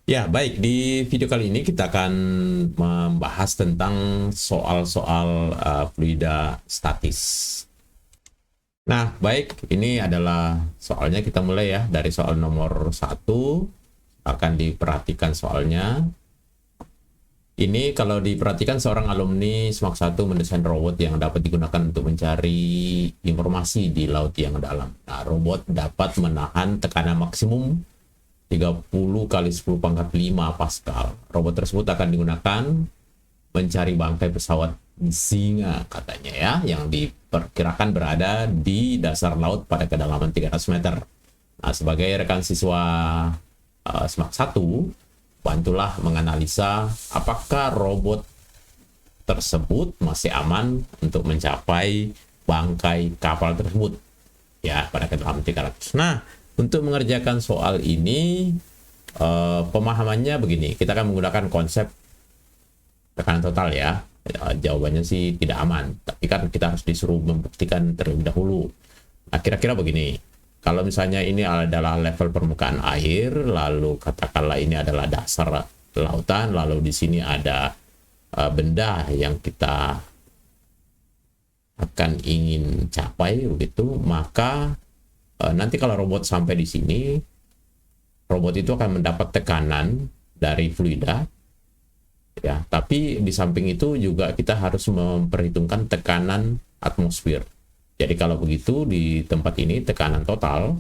Ya, baik. Di video kali ini kita akan membahas tentang soal-soal fluida statis. Nah, baik. Ini adalah soalnya, kita mulai ya dari soal nomor 1. Akan diperhatikan soalnya. Ini kalau diperhatikan, seorang alumni SMAK 1 mendesain robot yang dapat digunakan untuk mencari informasi di laut yang dalam. Nah, robot dapat menahan tekanan maksimum 30 kali 10 pangkat 5 Pascal. Robot tersebut akan digunakan mencari bangkai pesawat singa katanya ya, yang diperkirakan berada di dasar laut pada kedalaman 300 meter. Nah, sebagai rekan siswa SMAK 1, bantulah menganalisa apakah robot tersebut masih aman untuk mencapai bangkai kapal tersebut ya pada kedalaman 300. Nah, untuk mengerjakan soal ini, pemahamannya begini, kita akan menggunakan konsep tekanan total ya. Jawabannya sih tidak aman, tapi kan kita harus disuruh membuktikan terlebih dahulu. Nah, kira-kira begini, kalau misalnya ini adalah level permukaan air, lalu katakanlah ini adalah dasar lautan, lalu di sini ada benda yang kita akan ingin capai begitu, maka nanti kalau robot sampai di sini, robot itu akan mendapat tekanan dari fluida, ya. Tapi di samping itu juga kita harus memperhitungkan tekanan atmosfer. Jadi kalau begitu di tempat ini tekanan total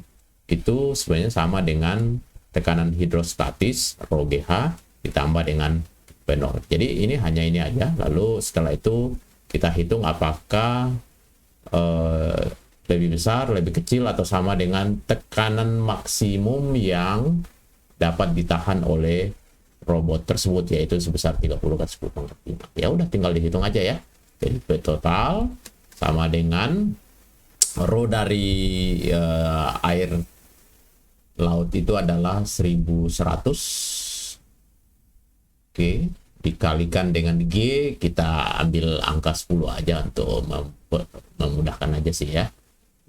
itu sebenarnya sama dengan tekanan hidrostatis rho GH ditambah dengan V0. Jadi ini hanya ini aja. Lalu setelah itu kita hitung apakah lebih besar, lebih kecil, atau sama dengan tekanan maksimum yang dapat ditahan oleh robot tersebut, yaitu sebesar 30 kali 10 pangkat 5. Ya udah, tinggal dihitung aja ya. Jadi V total sama dengan rho dari air laut itu adalah 1100. Oke, dikalikan dengan G, kita ambil angka 10 aja untuk memudahkan aja sih ya.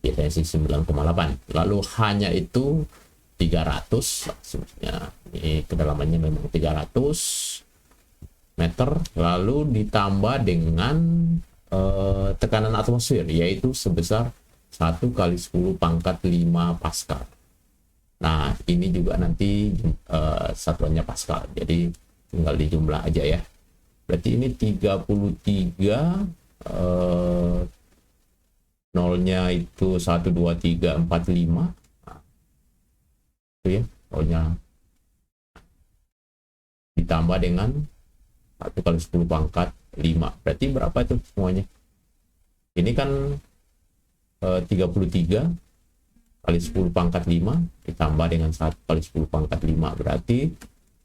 Biasanya sih 9,8. Lalu hanya itu 300, maksudnya ini kedalamannya memang 300 meter, lalu ditambah dengan tekanan atmosfer, yaitu sebesar 1 kali 10 pangkat 5 Pascal. Nah, ini juga nanti satuannya Pascal, jadi tinggal dijumlah aja ya. Berarti ini 33, nolnya itu 1, 2, 3, 4, 5. Nah, itu ya, nolnya ditambah dengan 1 kali 10 pangkat 5. Berarti berapa itu semuanya? Ini kan 33 kali 10 pangkat 5 ditambah dengan 1 kali 10 pangkat 5. Berarti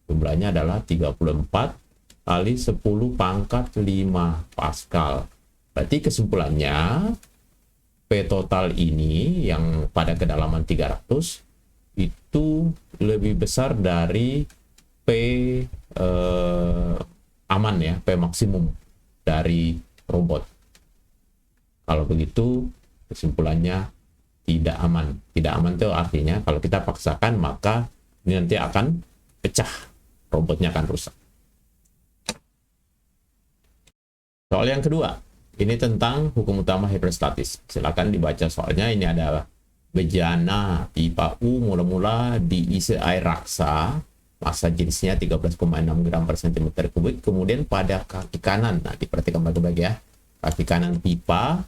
jumlahnya adalah 34 kali 10 pangkat 5 Pascal. Berarti kesimpulannya, P total ini yang pada kedalaman 300 itu lebih besar dari P aman ya, P maksimum dari robot. Kalau begitu kesimpulannya tidak aman. Tidak aman itu artinya kalau kita paksakan maka ini nanti akan pecah, robotnya akan rusak. Soal yang kedua, ini tentang hukum utama hidrostatis. Silakan dibaca soalnya. Ini ada bejana pipa U mula-mula diisi air raksa, massa jenisnya 13,6 gram per cm kubik. Kemudian pada kaki kanan, nah diperhatikan baik-baik ya, kaki kanan pipa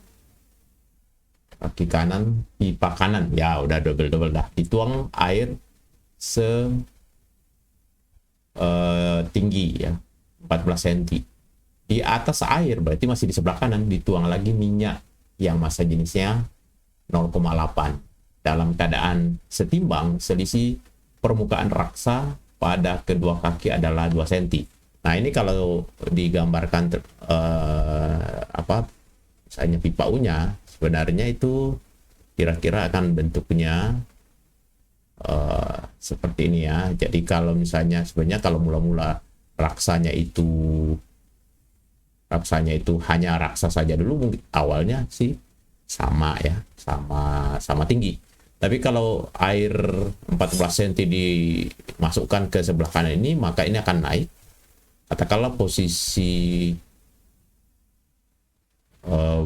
kanan, ya udah double dah, dituang air tinggi ya 14 cm. Di atas air, berarti masih di sebelah kanan, dituang lagi minyak yang massa jenisnya 0,8 dalam keadaan setimbang. Selisih permukaan raksa pada kedua kaki adalah 2 cm. Nah, ini kalau digambarkan misalnya pipa U-nya, sebenarnya itu kira-kira akan bentuknya seperti ini ya. Jadi kalau misalnya sebenarnya kalau mula-mula raksanya itu hanya raksa saja dulu, mungkin awalnya sih sama ya, sama tinggi. Tapi kalau air 14 cm dimasukkan ke sebelah kanan ini, maka ini akan naik. Katakanlah posisi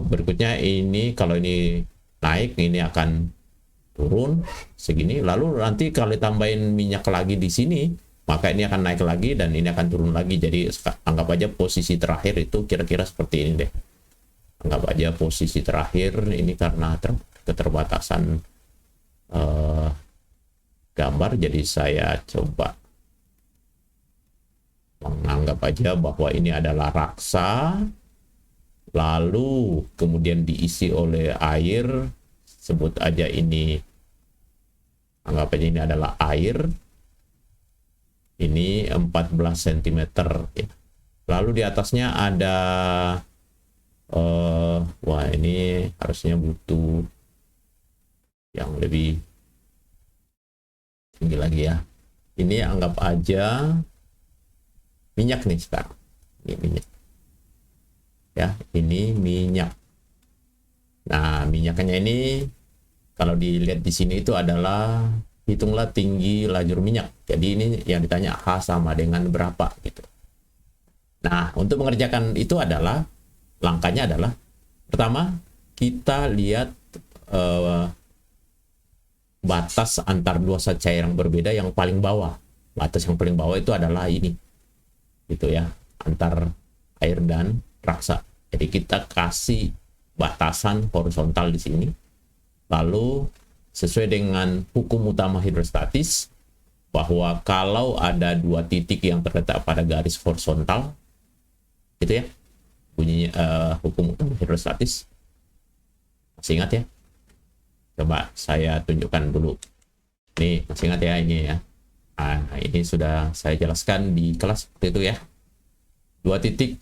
berikutnya ini, kalau ini naik, ini akan turun segini. Lalu nanti kalau tambahin minyak lagi di sini, maka ini akan naik lagi dan ini akan turun lagi. Jadi anggap aja posisi terakhir itu kira-kira seperti ini deh. Anggap aja posisi terakhir ini karena keterbatasan gambar, jadi saya coba menganggap aja bahwa ini adalah raksa, lalu kemudian diisi oleh air, sebut aja ini, anggap aja ini adalah air, ini 14 cm ya. Lalu di atasnya ada wah, ini harusnya butuh yang lebih tinggi lagi ya. Ini anggap aja minyak nih sekarang. Ini minyak. Ya, ini minyak. Nah, minyaknya ini kalau dilihat di sini itu adalah hitunglah tinggi lajur minyak. Jadi ini yang ditanya H sama dengan berapa gitu. Nah, untuk mengerjakan itu adalah langkahnya adalah pertama kita lihat batas antar dua zat cair yang berbeda yang paling bawah. Batas yang paling bawah itu adalah ini, gitu ya, antar air dan raksa. Jadi kita kasih batasan horizontal di sini. Lalu sesuai dengan hukum utama hidrostatis, bahwa kalau ada dua titik yang terletak pada garis horizontal, gitu ya, bunyinya hukum utama hidrostatis. Masih ingat ya? Coba saya tunjukkan dulu. Nih, masih ingat ya ini ya. Nah, ini sudah saya jelaskan di kelas seperti itu ya. Dua titik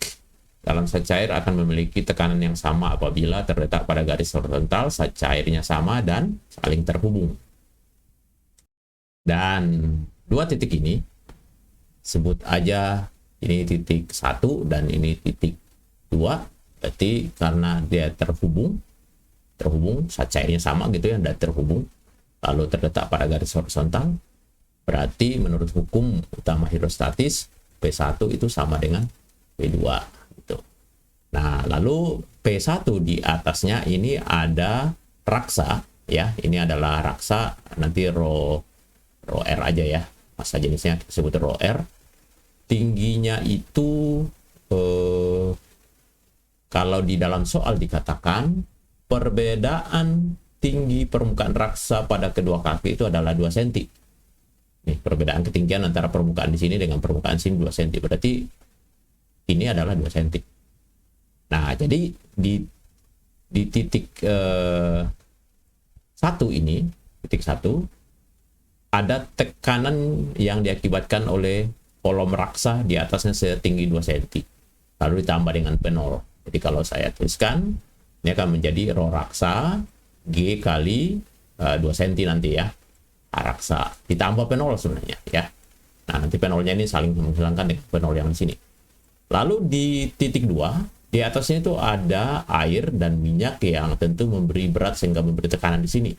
dalam zat cair akan memiliki tekanan yang sama apabila terletak pada garis horizontal, zat cairnya sama dan saling terhubung. Dan dua titik ini sebut aja ini titik 1 dan ini titik 2. Berarti karena dia terhubung, zat cairnya sama gitu ya, dan terhubung, lalu terletak pada garis horizontal, berarti menurut hukum utama hidrostatis P1 itu sama dengan P2 gitu. Nah, lalu P1 di atasnya ini ada raksa ya, ini adalah raksa, nanti rho R aja ya, massa jenisnya kita sebut rho R. Tingginya itu kalau di dalam soal dikatakan perbedaan tinggi permukaan raksa pada kedua kaki itu adalah 2 cm. Nih, perbedaan ketinggian antara permukaan di sini dengan permukaan sini 2 cm. Berarti ini adalah 2 cm. Nah, jadi di titik 1 ini, titik 1, ada tekanan yang diakibatkan oleh kolom raksa di atasnya setinggi 2 cm. Lalu ditambah dengan P0. Jadi kalau saya tuliskan, ini akan menjadi rho raksa G kali 2 cm nanti ya. Raksa ditambah P0 sebenarnya ya. Nah, nanti P0-nya ini saling menghilangkan dengan P0 yang di sini. Lalu di titik 2, di atasnya itu ada air dan minyak yang tentu memberi berat sehingga memberi tekanan di sini.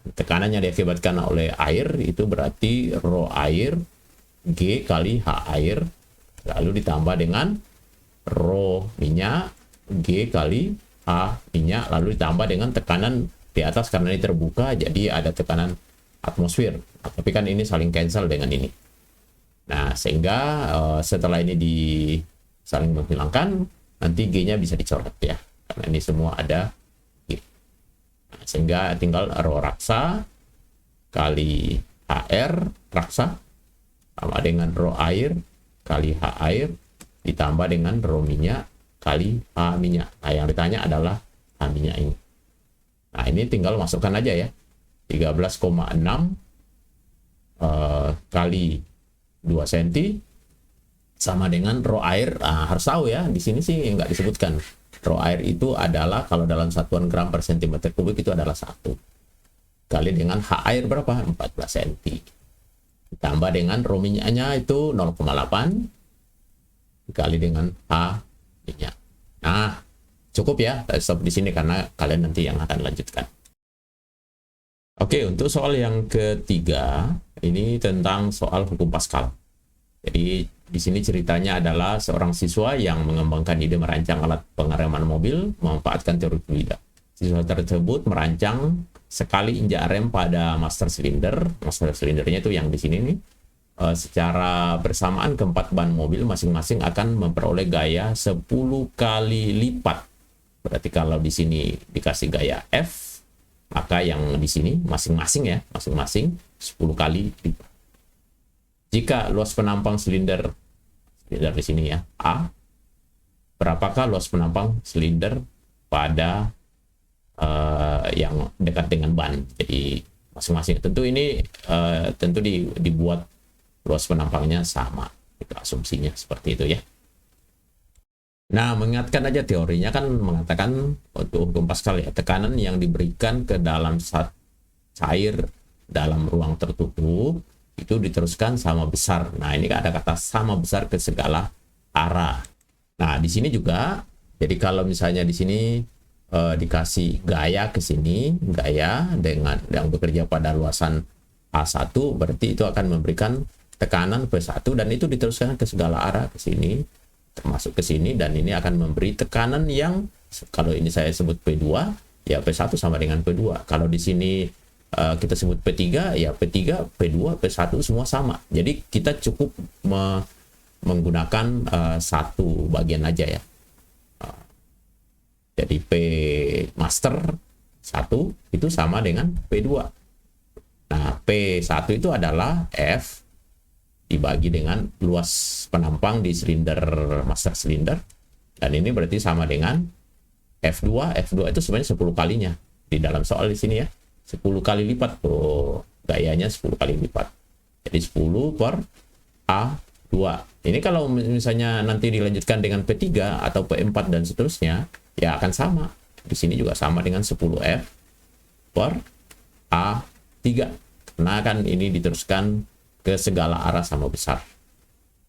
Tekanannya diakibatkan oleh air itu berarti rho air G kali H air, lalu ditambah dengan rho minyak G kali H minyak, lalu ditambah dengan tekanan di atas karena ini terbuka, jadi ada tekanan atmosfer. Nah, tapi kan ini saling cancel dengan ini. Nah, sehingga setelah ini saling menghilangkan, nanti G-nya bisa dicoret ya, karena ini semua ada G. Nah, sehingga tinggal rho raksa kali HR raksa sama dengan rho air kali H air ditambah dengan rho minyak kali H minyak. Nah, yang ditanya adalah H minyak ini. Nah, ini tinggal masukkan aja ya. 13,6 kali 2 cm sama dengan rho air. Nah, harus tahu ya, di sini sih nggak disebutkan. Rho air itu adalah kalau dalam satuan gram per cm kubik itu adalah 1. Kali dengan H air berapa? 14 cm. Ditambah dengan rho minyaknya itu 0,8 dikali dengan H minyak. Nah, cukup ya, stop di sini karena kalian nanti yang akan lanjutkan. Oke, untuk soal yang ketiga, ini tentang soal hukum Pascal. Jadi di sini ceritanya adalah seorang siswa yang mengembangkan ide merancang alat pengereman mobil memanfaatkan teori fluida. Siswa tersebut merancang sekali injak rem pada master cylinder. Master cylindernya itu yang di sini nih. Secara bersamaan keempat ban mobil masing-masing akan memperoleh gaya 10 kali lipat. Berarti kalau di sini dikasih gaya F, maka yang di sini masing-masing ya, masing-masing 10 kali lipat. Jika luas penampang silinder di sini ya, A, berapakah luas penampang silinder pada yang dekat dengan ban? Jadi masing-masing. Tentu ini tentu dibuat luas penampangnya sama. Itu asumsinya seperti itu ya. Nah, mengingatkan aja teorinya kan mengatakan untuk hukum Pascal ya, tekanan yang diberikan ke dalam cair dalam ruang tertutup itu diteruskan sama besar. Nah, ini ada kata sama besar ke segala arah. Nah, di sini juga, jadi kalau misalnya di sini dikasih gaya ke sini, gaya dengan yang bekerja pada luasan A1, berarti itu akan memberikan tekanan P1 dan itu diteruskan ke segala arah ke sini, termasuk ke sini, dan ini akan memberi tekanan yang, kalau ini saya sebut P2, ya P1 sama dengan P2. Kalau di sini kita sebut P3, ya P3, P2, P1 semua sama. Jadi kita cukup menggunakan satu bagian aja ya. Jadi P master 1 itu sama dengan P2. Nah, P1 itu adalah F dibagi dengan luas penampang di silinder master silinder. Dan ini berarti sama dengan F2. F2 itu sebenarnya 10 kalinya. Di dalam soal di sini ya. 10 kali lipat tuh, gayanya 10 kali lipat. Jadi 10 per A2. Ini kalau misalnya nanti dilanjutkan dengan P3 atau P4 dan seterusnya, ya akan sama. Di sini juga sama dengan 10F per A3. Karena kan ini diteruskan ke segala arah sama besar.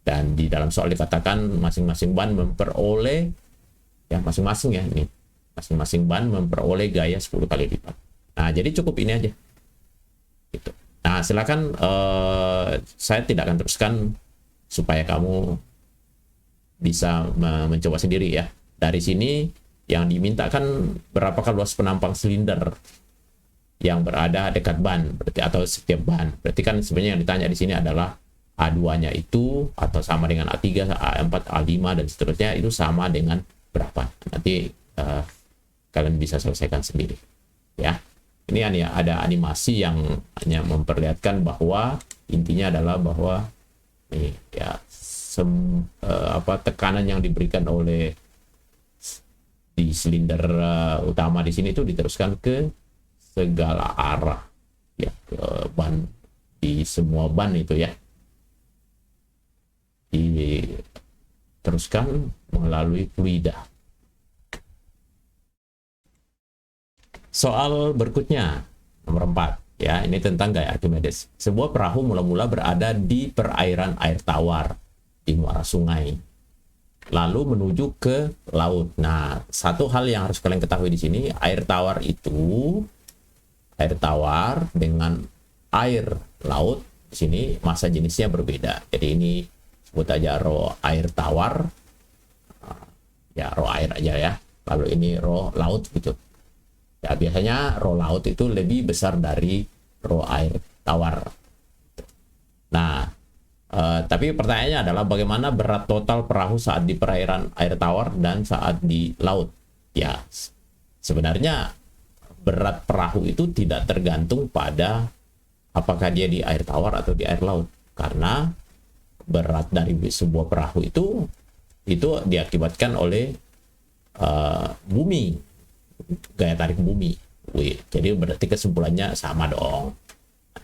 Dan di dalam soal dikatakan masing-masing ban memperoleh, ya masing-masing ya ini, masing-masing ban memperoleh gaya 10 kali lipat. Nah, jadi cukup ini aja. Gitu. Nah, silakan saya tidak akan teruskan supaya kamu bisa mencoba sendiri ya. Dari sini yang dimintakan berapakah luas penampang silinder yang berada dekat ban, berarti atau setiap ban. Berarti kan sebenarnya yang ditanya di sini adalah A2-nya itu atau sama dengan A3, A4, A5 dan seterusnya itu sama dengan berapa. Nanti kalian bisa selesaikan sendiri. Ya. Ini hanya ada animasi yang hanya memperlihatkan bahwa intinya adalah bahwa nih ya tekanan yang diberikan oleh di silinder utama di sini itu diteruskan ke segala arah ya, ke ban, di semua ban itu ya, diteruskan melalui fluida. Soal berikutnya nomor 4 ya, ini tentang gaya Archimedes. Sebuah perahu mula-mula berada di perairan air tawar di muara sungai, lalu menuju ke laut. Nah, satu hal yang harus kalian ketahui di sini, air tawar itu, air tawar dengan air laut di sini massa jenisnya berbeda. Jadi ini sebut aja ro air tawar, ya ro air aja ya. Lalu ini ro laut gitu. Ya biasanya ro laut itu lebih besar dari ro air tawar. Nah, tapi pertanyaannya adalah bagaimana berat total perahu saat di perairan air tawar dan saat di laut? Ya, sebenarnya berat perahu itu tidak tergantung pada apakah dia di air tawar atau di air laut. Karena berat dari sebuah perahu itu diakibatkan oleh bumi, gaya tarik bumi. Jadi berarti kesimpulannya sama dong.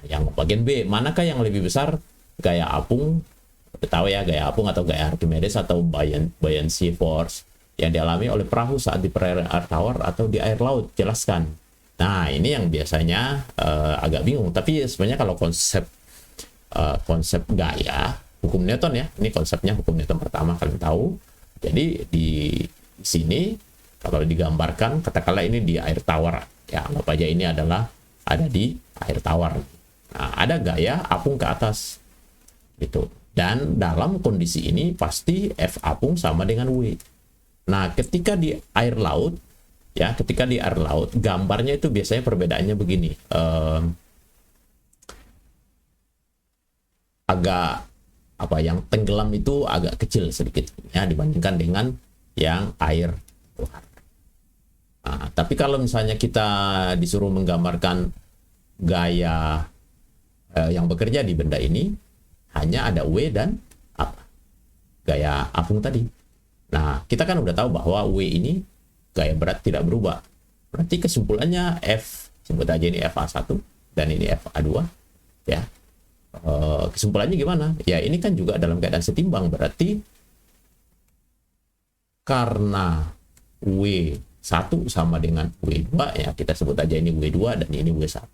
Yang bagian B, manakah yang lebih besar, gaya apung, tahu ya gaya apung atau gaya Archimedes atau buoyancy force yang dialami oleh perahu saat di perairan air tawar atau di air laut? Jelaskan. Nah, ini yang biasanya agak bingung. Tapi sebenarnya kalau konsep gaya, hukum Newton ya, ini konsepnya hukum Newton pertama kalian tahu. Jadi di sini kalau digambarkan, katakanlah ini di air tawar, ya anggap aja ini adalah ada di air tawar. Nah, ada gaya apung ke atas gitu. Dan dalam kondisi ini pasti F apung sama dengan W. Nah, ketika di air laut ya, ketika di air laut gambarnya itu biasanya perbedaannya begini. Agak apa, yang tenggelam itu agak kecil sedikit ya dibandingkan dengan yang air tawar. Nah, tapi kalau misalnya kita disuruh menggambarkan gaya yang bekerja di benda ini, hanya ada W dan apa? Gaya apung tadi. Nah, kita kan udah tahu bahwa W ini gaya berat tidak berubah. Berarti kesimpulannya F, sebut aja ini FA1 dan ini FA2 ya. Kesimpulannya gimana? Ya, ini kan juga dalam keadaan setimbang, berarti karena W1 sama dengan W2 ya, kita sebut aja ini W2 dan ini W1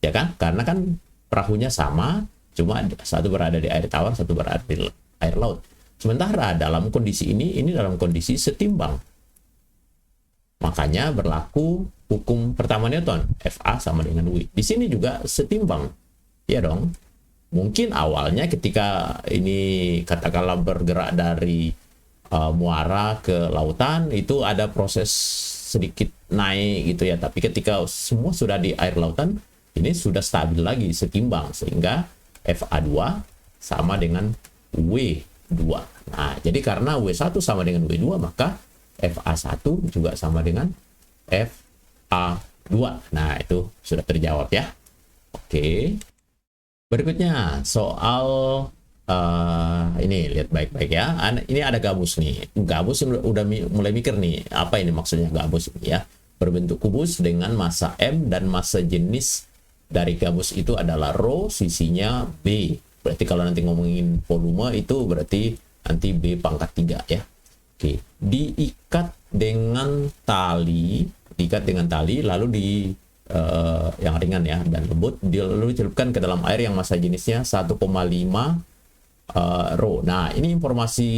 ya kan, karena kan perahunya sama, cuma satu berada di air tawar, satu berada di air laut. Sementara dalam kondisi ini dalam kondisi setimbang, makanya berlaku hukum pertama Newton, Fa sama dengan W. Di sini juga setimbang ya dong. Mungkin awalnya ketika ini katakanlah bergerak dari muara ke lautan, itu ada proses sedikit naik gitu ya, tapi ketika semua sudah di air lautan, ini sudah stabil lagi, setimbang, sehingga FA2 sama dengan W2. Nah, jadi karena W1 sama dengan W2, maka FA1 juga sama dengan FA2. Nah, itu sudah terjawab ya. Oke. Berikutnya soal ini, lihat baik-baik ya. Ini ada gabus nih. Gabus udah mulai mikir nih, apa ini maksudnya gabus ini ya. Berbentuk kubus dengan massa M dan massa jenis dari gabus itu adalah rho, sisinya B. Berarti kalau nanti ngomongin volume itu berarti nanti B pangkat 3 ya. Oke, diikat dengan tali, lalu yang ringan ya dan lembut, lalu dicelupkan ke dalam air yang massa jenisnya 1,5 rho. Nah, ini informasi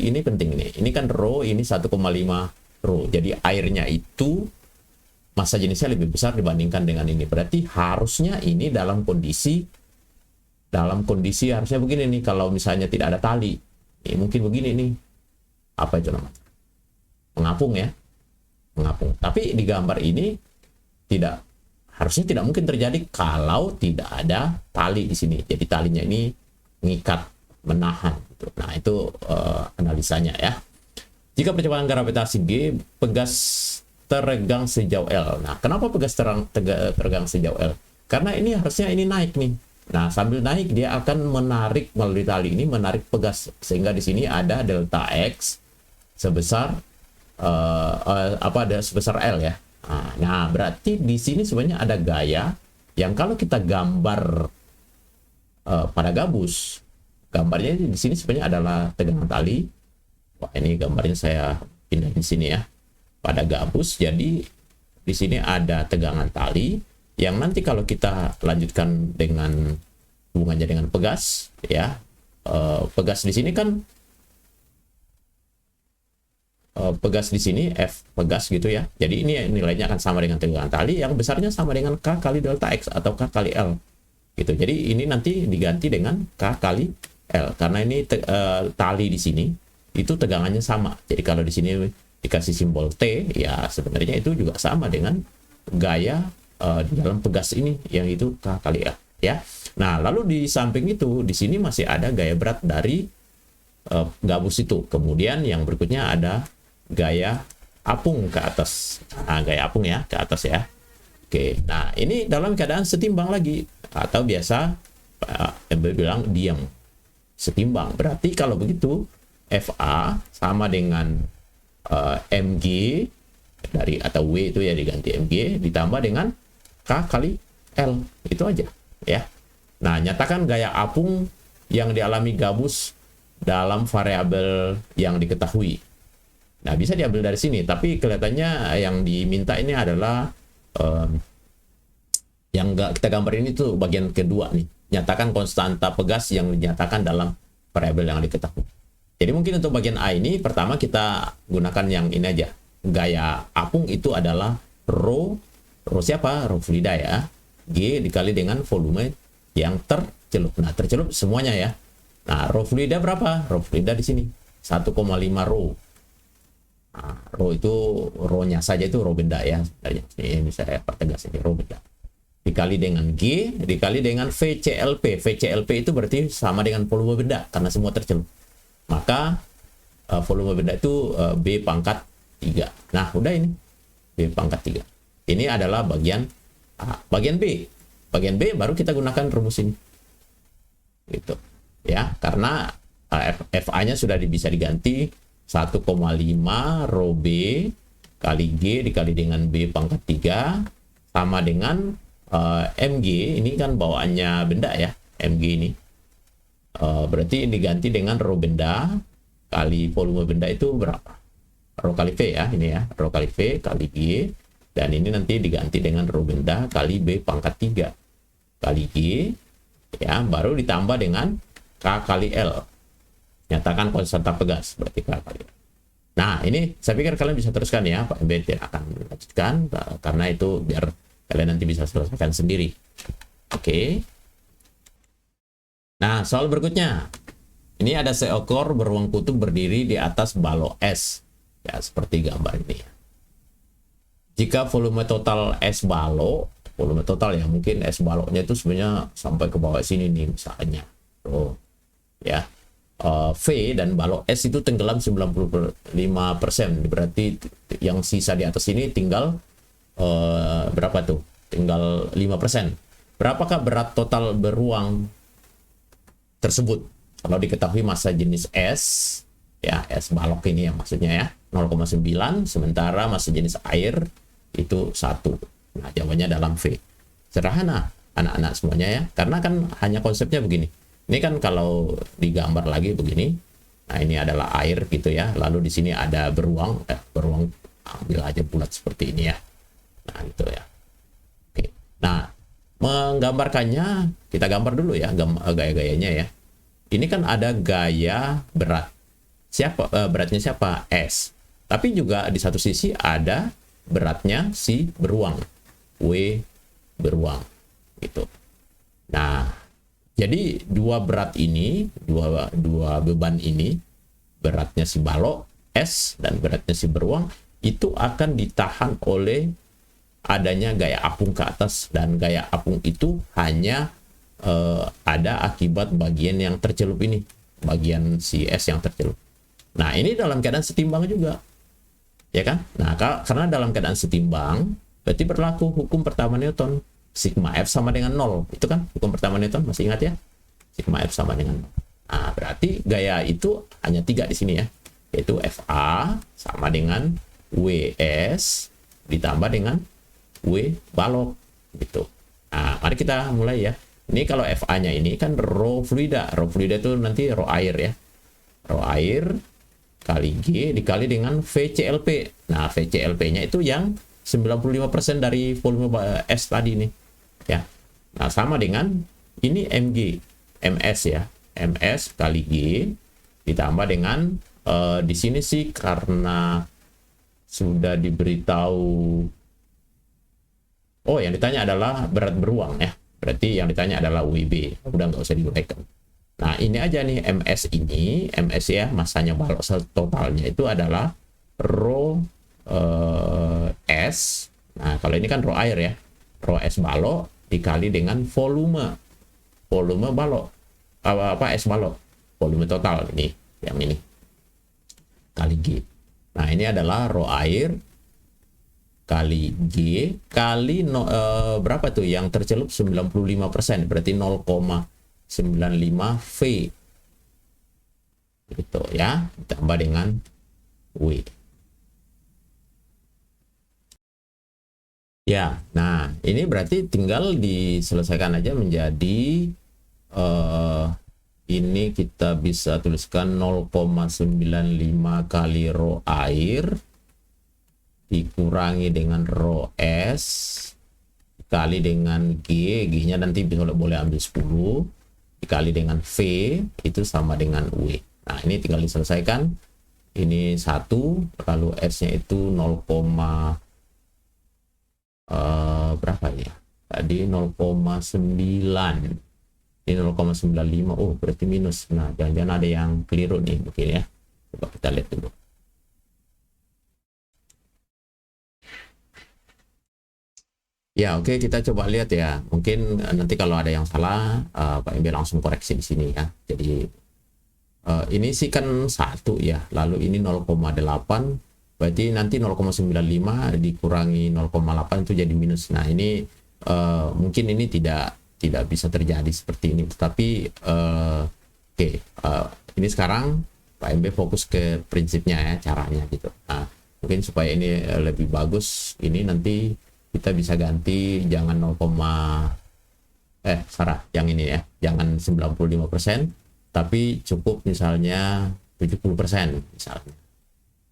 ini penting nih. Ini kan rho, ini 1,5 rho. Jadi airnya itu massa jenisnya lebih besar dibandingkan dengan ini. Berarti harusnya ini dalam kondisi harusnya begini nih, kalau misalnya tidak ada tali. Ini mungkin begini nih. Apa itu namanya? Mengapung ya. Mengapung. Tapi di gambar ini harusnya tidak mungkin terjadi kalau tidak ada tali di sini. Jadi talinya ini mengikat, menahan. Nah, itu analisanya ya. Jika percepatan gravitasi G, pegas teregang sejauh L. Nah, kenapa pegas teregang sejauh L? Karena ini harusnya ini naik nih. Nah, sambil naik dia akan menarik melalui tali ini, menarik pegas, sehingga di sini ada delta X sebesar sebesar L ya. Nah, berarti di sini sebenarnya ada gaya yang kalau kita gambar pada gabus, gambarnya di sini sebenarnya adalah tegangan tali. Wah, ini gambarnya saya pindah di sini ya. Pada gabus, jadi di sini ada tegangan tali yang nanti kalau kita lanjutkan dengan hubungannya dengan pegas ya. Pegas di sini kan pegas di sini F pegas gitu ya. Jadi ini nilainya akan sama dengan tegangan tali yang besarnya sama dengan K kali delta X atau K kali L gitu. Jadi ini nanti diganti dengan K kali L karena ini tali di sini itu tegangannya sama. Jadi kalau di sini dikasih simbol T ya sebenarnya itu juga sama dengan gaya di dalam pegas ini yang itu K kali L ya. Nah, lalu di samping itu di sini masih ada gaya berat dari gabus itu. Kemudian yang berikutnya ada gaya apung ke atas. Nah, gaya apung ya ke atas ya. Oke, nah ini dalam keadaan setimbang lagi atau biasa bilang diam setimbang. Berarti kalau begitu FA sama dengan mg dari atau W itu ya diganti mg ditambah dengan K kali L, itu aja ya. Nah, nyatakan gaya apung yang dialami gabus dalam variabel yang diketahui. Nah, bisa diambil dari sini, tapi kelihatannya yang diminta ini adalah yang kita gambar ini tuh bagian kedua nih. Nyatakan konstanta pegas yang dinyatakan dalam variabel yang diketahui. Jadi mungkin untuk bagian A ini pertama kita gunakan yang ini aja. Gaya apung itu adalah rho siapa? Rho fluida ya. G dikali dengan volume yang tercelup. Nah, tercelup semuanya ya. Nah, rho fluida berapa? Rho fluida di sini 1,5 rho. Nah, rho itu rho-nya saja itu rho benda ya. Ini saya pertegas ini rho benda. Dikali dengan G dikali dengan VCLP. VCLP itu berarti sama dengan volume benda karena semua tercelup. Maka volume benda itu B pangkat 3. Nah, udah ini. B pangkat 3. Ini adalah bagian A. Bagian B. Bagian B baru kita gunakan rumus ini. Gitu. Ya, karena FA-nya sudah bisa diganti 1,5 rho B kali G dikali dengan B pangkat 3 sama dengan MG. Ini kan bawaannya benda ya, MG ini. Berarti diganti dengan rho benda kali volume benda itu berapa? Rho kali V ya, ini ya, rho kali V kali G, dan ini nanti diganti dengan rho benda kali B pangkat 3 kali G, ya, baru ditambah dengan K kali L. Nyatakan konstanta pegas, berarti K kali L. Nah, ini saya pikir kalian bisa teruskan ya, Pak MB tidak akan melanjutkan, karena itu biar kalian nanti bisa selesaikan sendiri. Oke. Nah, soal berikutnya. Ini ada seekor beruang kutub berdiri di atas balok es. Ya, seperti gambar ini. Jika volume total es balok, volume total ya, mungkin es baloknya itu sebenarnya sampai ke bawah sini nih misalnya. Oh, ya. V dan balok es itu tenggelam 95%. Berarti yang sisa di atas ini tinggal berapa tuh? Tinggal 5%. Berapakah berat total beruang tersebut? Kalau diketahui massa jenis S, ya es balok ini ya maksudnya ya, 0,9, sementara massa jenis air itu 1. Nah, jawabannya dalam V. Sederhana anak-anak semuanya ya, karena kan hanya konsepnya begini. Ini kan kalau digambar lagi begini, nah ini adalah air gitu ya, lalu di sini ada beruang, beruang ambil aja bulat seperti ini ya. Nah gitu ya. Oke. Nah, menggambarkannya kita gambar dulu ya, gaya-gayanya ya. Ini kan ada gaya berat. Beratnya siapa? S. Tapi juga di satu sisi ada beratnya si beruang, W beruang gitu. Nah, jadi dua berat ini, dua beban ini, beratnya si balok S dan beratnya si beruang itu akan ditahan oleh adanya gaya apung ke atas, dan gaya apung itu hanya ada akibat bagian yang tercelup ini, bagian si S yang tercelup. Nah, ini dalam keadaan setimbang juga, ya kan? Nah, karena dalam keadaan setimbang, berarti berlaku hukum pertama Newton. Sigma F sama dengan 0. Itu kan hukum pertama Newton, masih ingat ya? Sigma F sama dengan 0. Nah, berarti gaya itu hanya 3 di sini ya. Yaitu FA sama dengan WS ditambah dengan W balok gitu. Nah, mari kita mulai ya. Ini kalau FA-nya ini kan rho fluida. Rho fluida itu nanti rho air ya. Rho air kali G dikali dengan VCLP. Nah, VCLP-nya itu yang 95% dari volume S tadi nih. Ya. Nah, sama dengan ini MG, MS ya. MS kali G ditambah dengan di sini sih karena sudah diberitahu, oh yang ditanya adalah berat beruang ya. Berarti yang ditanya adalah WB. Udah nggak usah diuraikan. Nah, ini aja nih MS ini, MS ya, masanya balok totalnya itu adalah rho S. Nah, kalau ini kan rho air ya. Rho S balok dikali dengan volume balok. Apa S balok? Volume total ini, yang ini. Kali G. Nah, ini adalah rho air kali G kali berapa tuh yang tercelup 95%, berarti 0,95 V. Gitu ya, ditambah dengan W. Ya, nah ini berarti tinggal diselesaikan aja menjadi ini kita bisa tuliskan 0,95 kali rho air dikurangi dengan rho S dikali dengan G, G-nya nanti boleh ambil 10 dikali dengan V itu sama dengan W. Nah, ini tinggal diselesaikan. Ini 1, lalu S-nya itu 0, berapa ya? Tadi 0,9. Ini 0,95. Oh, berarti minus. Nah, jangan-jangan ada yang keliru nih mungkin ya. Coba kita lihat dulu. Ya, oke, kita coba lihat ya. Mungkin nanti kalau ada yang salah, Pak MB langsung koreksi di sini ya. Jadi ini sih kan 1 ya, lalu ini 0,8, berarti nanti 0,95 dikurangi 0,8 itu jadi minus. Nah, ini mungkin ini tidak bisa terjadi seperti ini, tapi oke, ini sekarang Pak MB fokus ke prinsipnya ya, caranya gitu. Nah, mungkin supaya ini lebih bagus, ini nanti kita bisa ganti jangan 0, yang ini ya, jangan 95%, tapi cukup misalnya 70% misalnya.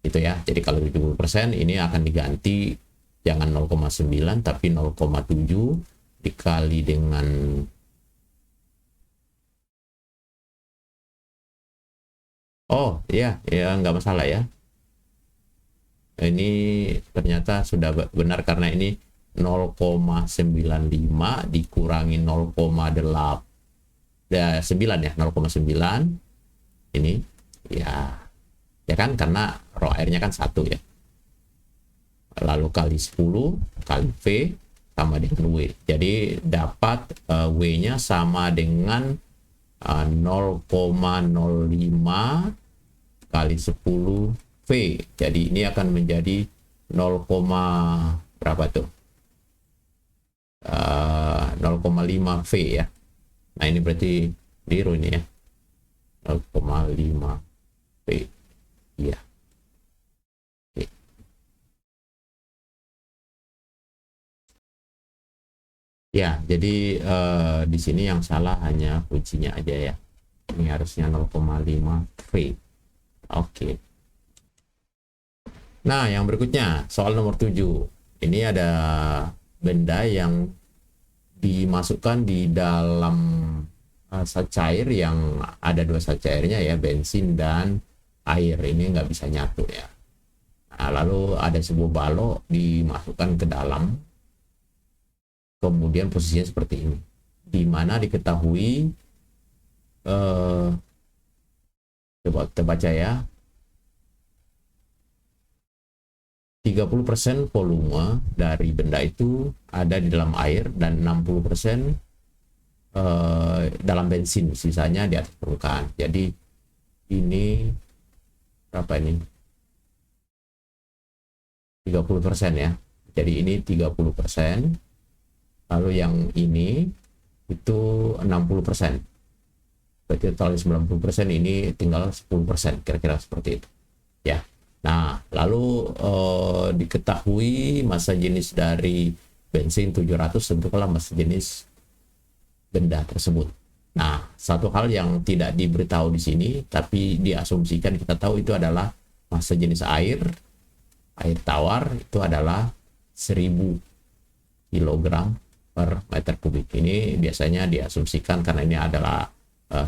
Itu ya. Jadi kalau 70% ini akan diganti jangan 0,9 tapi 0,7 dikali dengan iya, ya nggak masalah ya. Ini ternyata sudah benar karena ini 0,95 dikurangi 0,8 9 ya, 0,9 ini ya kan, karena rho airnya kan 1 ya, lalu kali 10 kali V sama dengan W, jadi dapat W nya sama dengan 0,05 kali 10 V, jadi ini akan menjadi 0, berapa tuh, 0,5 V ya. Nah, ini berarti biru ini ya, 0,5 V. Iya. Oke. Ya, jadi di sini yang salah hanya kuncinya aja ya. Ini harusnya 0,5 V. Oke. Nah, yang berikutnya soal nomor 7. Ini ada benda yang dimasukkan di dalam sat cair yang ada 2 sat cairnya ya, bensin dan air. Ini nggak bisa nyatu ya. Nah, lalu ada sebuah balok dimasukkan ke dalam, kemudian posisinya seperti ini, di mana diketahui coba kita baca ya, 30% volume dari benda itu ada di dalam air dan 60% dalam bensin, sisanya di atas permukaan. Jadi ini berapa ini? 30% ya. Jadi ini 30%. Lalu yang ini itu 60%. Berarti total 90%, ini tinggal 10%, kira-kira seperti itu. Ya. Nah, lalu diketahui massa jenis dari bensin 700, tentulah massa jenis benda tersebut. Nah, satu hal yang tidak diberitahu di sini, tapi diasumsikan kita tahu itu adalah massa jenis air tawar itu adalah 1000 kg per meter kubik. Ini biasanya diasumsikan karena ini adalah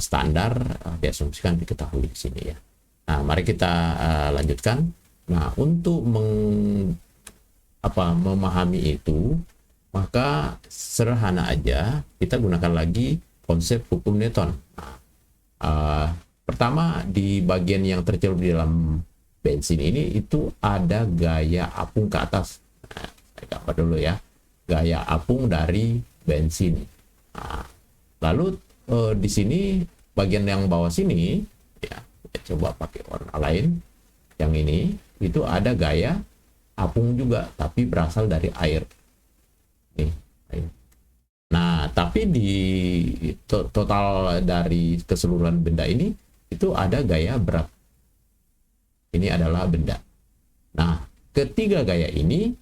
standar, diasumsikan diketahui di sini ya. Nah, mari kita lanjutkan. Nah, untuk memahami itu, maka sederhana aja kita gunakan lagi konsep hukum Newton. Nah, pertama, di bagian yang tercelup di dalam bensin ini itu ada gaya apung ke atas. Nah, saya gambar dulu ya, gaya apung dari bensin. Nah, lalu di sini bagian yang bawah sini ya, coba pakai warna lain. Yang ini itu ada gaya apung juga, tapi berasal dari air. Nih, air. Nah, tapi di total dari keseluruhan benda ini itu ada gaya berat. Ini adalah benda. Nah, ketiga gaya ini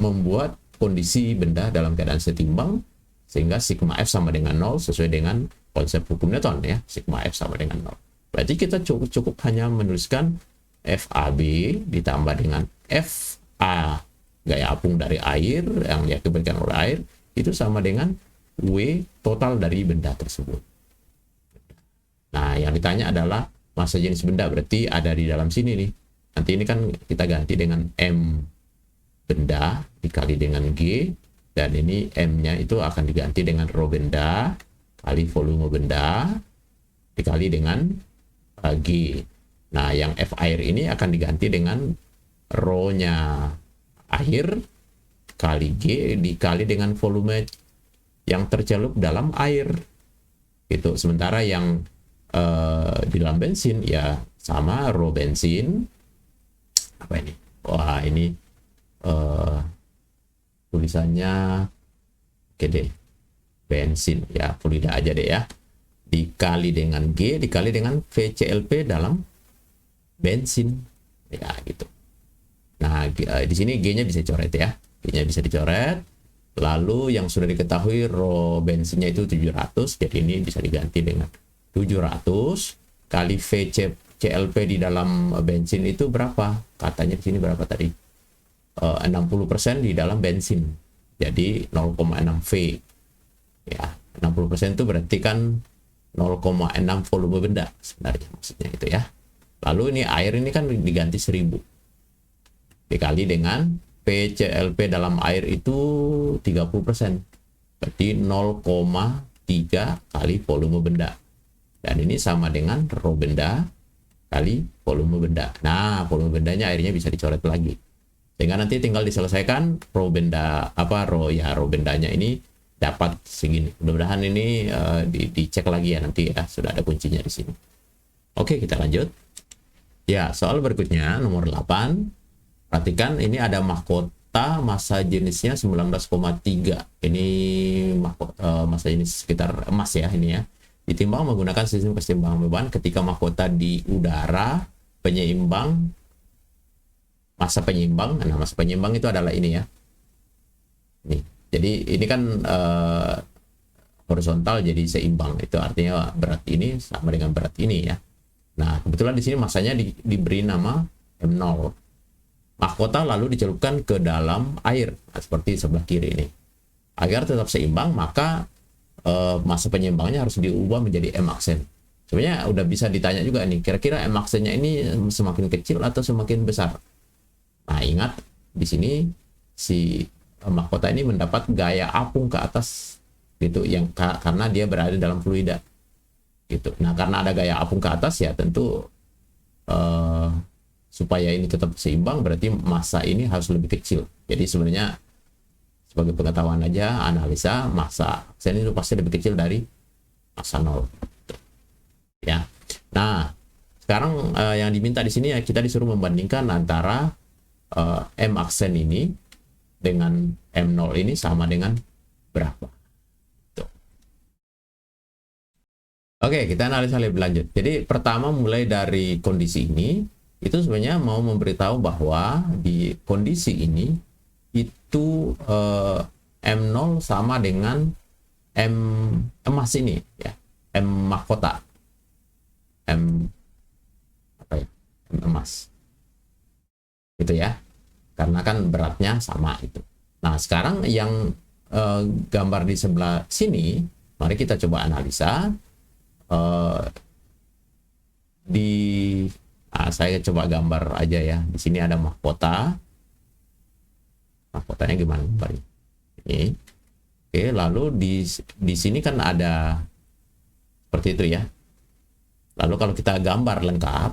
membuat kondisi benda dalam keadaan setimbang, sehingga sigma F sama dengan 0 sesuai dengan konsep hukum Newton ya. Sigma F sama dengan 0. Berarti kita cukup hanya menuliskan FAB ditambah dengan FA, gaya apung dari air yang diakibatkan oleh air, itu sama dengan W total dari benda tersebut. Nah, yang ditanya adalah massa jenis benda, berarti ada di dalam sini nih. Nanti ini kan kita ganti dengan M benda dikali dengan G Dan ini M-nya itu akan diganti dengan rho benda kali volume benda dikali dengan G. Nah, yang F air ini akan diganti dengan rho-nya air kali G dikali dengan volume yang tercelup dalam air. Gitu. Sementara yang di dalam bensin ya sama rho bensin. Apa ini? Wah, ini tulisannya oke deh. Bensin ya, fluida aja deh ya. Dikali dengan G dikali dengan VCLP dalam bensin ya gitu. Nah, di sini G-nya bisa dicoret ya. G-nya bisa dicoret. Lalu yang sudah diketahui rho bensinnya itu 700, jadi ini bisa diganti dengan 700 kali VCLP di dalam bensin itu berapa? Katanya di sini berapa tadi? 60% di dalam bensin. Jadi 0,6 V. Ya, 60% itu berarti kan 0,6 volume benda sebenarnya maksudnya itu ya. Lalu ini air ini kan diganti 1000 dikali dengan VCLP dalam air itu 30%. Berarti 0,3 kali volume benda. Dan ini sama dengan rho benda kali volume benda. Nah, volume bendanya airnya bisa dicoret lagi. Sehingga nanti tinggal diselesaikan rho benda rho bendanya ini dapat segini. Mudah-mudahan ini dicek lagi ya nanti ya, sudah ada kuncinya di sini. Oke, kita lanjut. Ya, soal berikutnya nomor 8. Perhatikan ini ada mahkota massa jenisnya 19,3. Ini massa jenis sekitar emas ya ini ya. Ditimbang menggunakan sistem keseimbangan beban ketika mahkota di udara penyeimbang massa penyeimbang. Nah, massa penyeimbang itu adalah ini ya. Nih. Jadi ini kan horizontal jadi seimbang. Itu artinya berat ini sama dengan berat ini ya. Nah, kebetulan di sini massanya diberi nama M0. Mahkota lalu dicelupkan ke dalam air, nah, seperti sebelah kiri ini. Agar tetap seimbang, maka massa penyeimbangnya harus diubah menjadi M aksen. Sebenarnya udah bisa ditanya juga nih, kira-kira M aksennya ini semakin kecil atau semakin besar? Nah, ingat di sini si mahkota ini mendapat gaya apung ke atas gitu, yang karena dia berada dalam fluida. Gitu. Nah, karena ada gaya apung ke atas ya tentu supaya ini tetap seimbang berarti massa ini harus lebih kecil. Jadi sebenarnya sebagai pengetahuan aja, analisa massa aksen itu pasti lebih kecil dari massa 0. Ya. Nah, sekarang yang diminta di sini ya kita disuruh membandingkan antara M aksen ini dengan M0 ini sama dengan berapa. Tuh. Oke, kita analisa lebih lanjut. Jadi pertama mulai dari kondisi ini, itu sebenarnya mau memberitahu bahwa di kondisi ini itu M0 sama dengan M emas ini ya, M mahkota, M apa ya, M emas gitu ya, karena kan beratnya sama itu. Nah, sekarang yang gambar di sebelah sini, mari kita coba analisa saya coba gambar aja ya. Di sini ada mahkota. Mahkotanya gimana gambarnya? Ini. Oke, lalu di sini kan ada seperti itu ya. Lalu kalau kita gambar lengkap,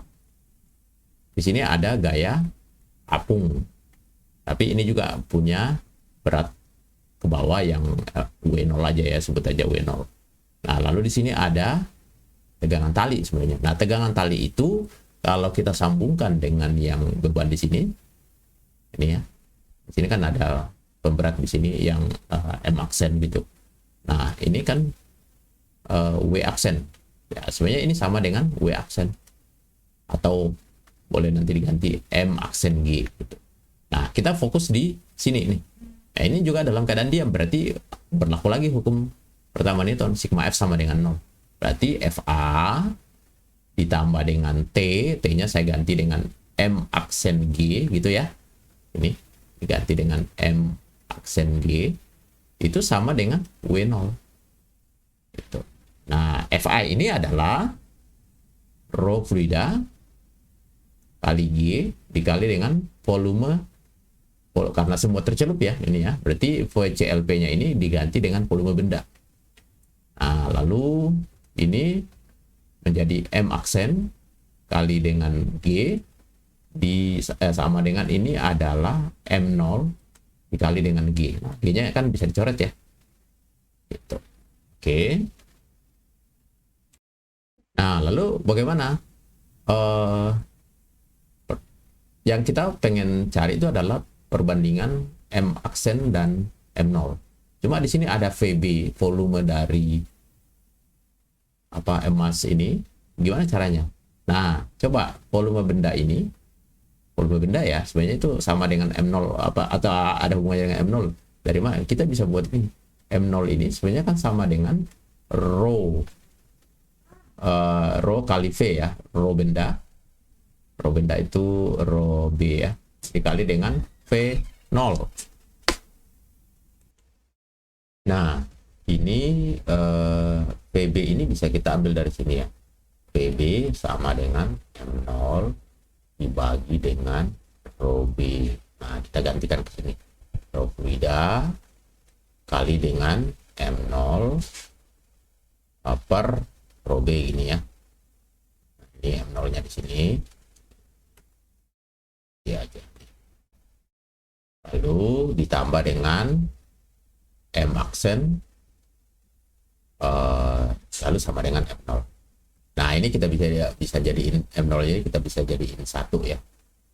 di sini ada gaya apung. Tapi ini juga punya berat ke bawah yang W0 aja ya, sebut aja W0. Nah, lalu di sini ada tegangan tali sebenarnya. Nah, tegangan tali itu kalau kita sambungkan dengan yang beban di sini, ini ya, di sini kan ada pemberat di sini yang M aksen gitu. Nah, ini kan W aksen. Ya, sebenarnya ini sama dengan W aksen. Atau boleh nanti diganti M aksen G gitu. Nah, kita fokus di sini nih. Nah, ini juga dalam keadaan diam, berarti berlaku lagi hukum pertama Newton, sigma F sama dengan 0. Berarti FA ditambah dengan T, T-nya saya ganti dengan M aksen G gitu ya. Ini diganti dengan M aksen G, itu sama dengan W0. Gitu. Nah, FI ini adalah rho fluida kali G dikali dengan volume karena semua tercelup ya ini ya, berarti VCLP-nya ini diganti dengan volume benda. Nah, lalu ini menjadi M aksen kali dengan G sama dengan ini adalah M0 dikali dengan G. Nah, G-nya kan bisa dicoret ya. Gitu. Oke. Nah, lalu bagaimana? Yang kita pengen cari itu adalah perbandingan M aksen dan M0. Cuma di sini ada VB, volume dari emas ini. Gimana caranya? Nah, coba volume benda ini, volume benda ya, sebenarnya itu sama dengan M0 atau ada hubungannya dengan M0. Dari mana? Kita bisa buat ini. M0 ini sebenarnya kan sama dengan rho kali V ya, rho benda. Rho benda itu rho B ya, dikali dengan V0. Nah, ini PB ini bisa kita ambil dari sini ya. PB sama dengan M0 dibagi dengan rho B. Nah, kita gantikan ke sini. Rho fluida kali dengan M0 per rho B gini ya. Ini M0-nya di sini. Ya aja. Lalu ditambah dengan M aksen lalu sama dengan M0. Nah, ini kita bisa jadiin M0-nya, kita bisa jadiin 1 ya.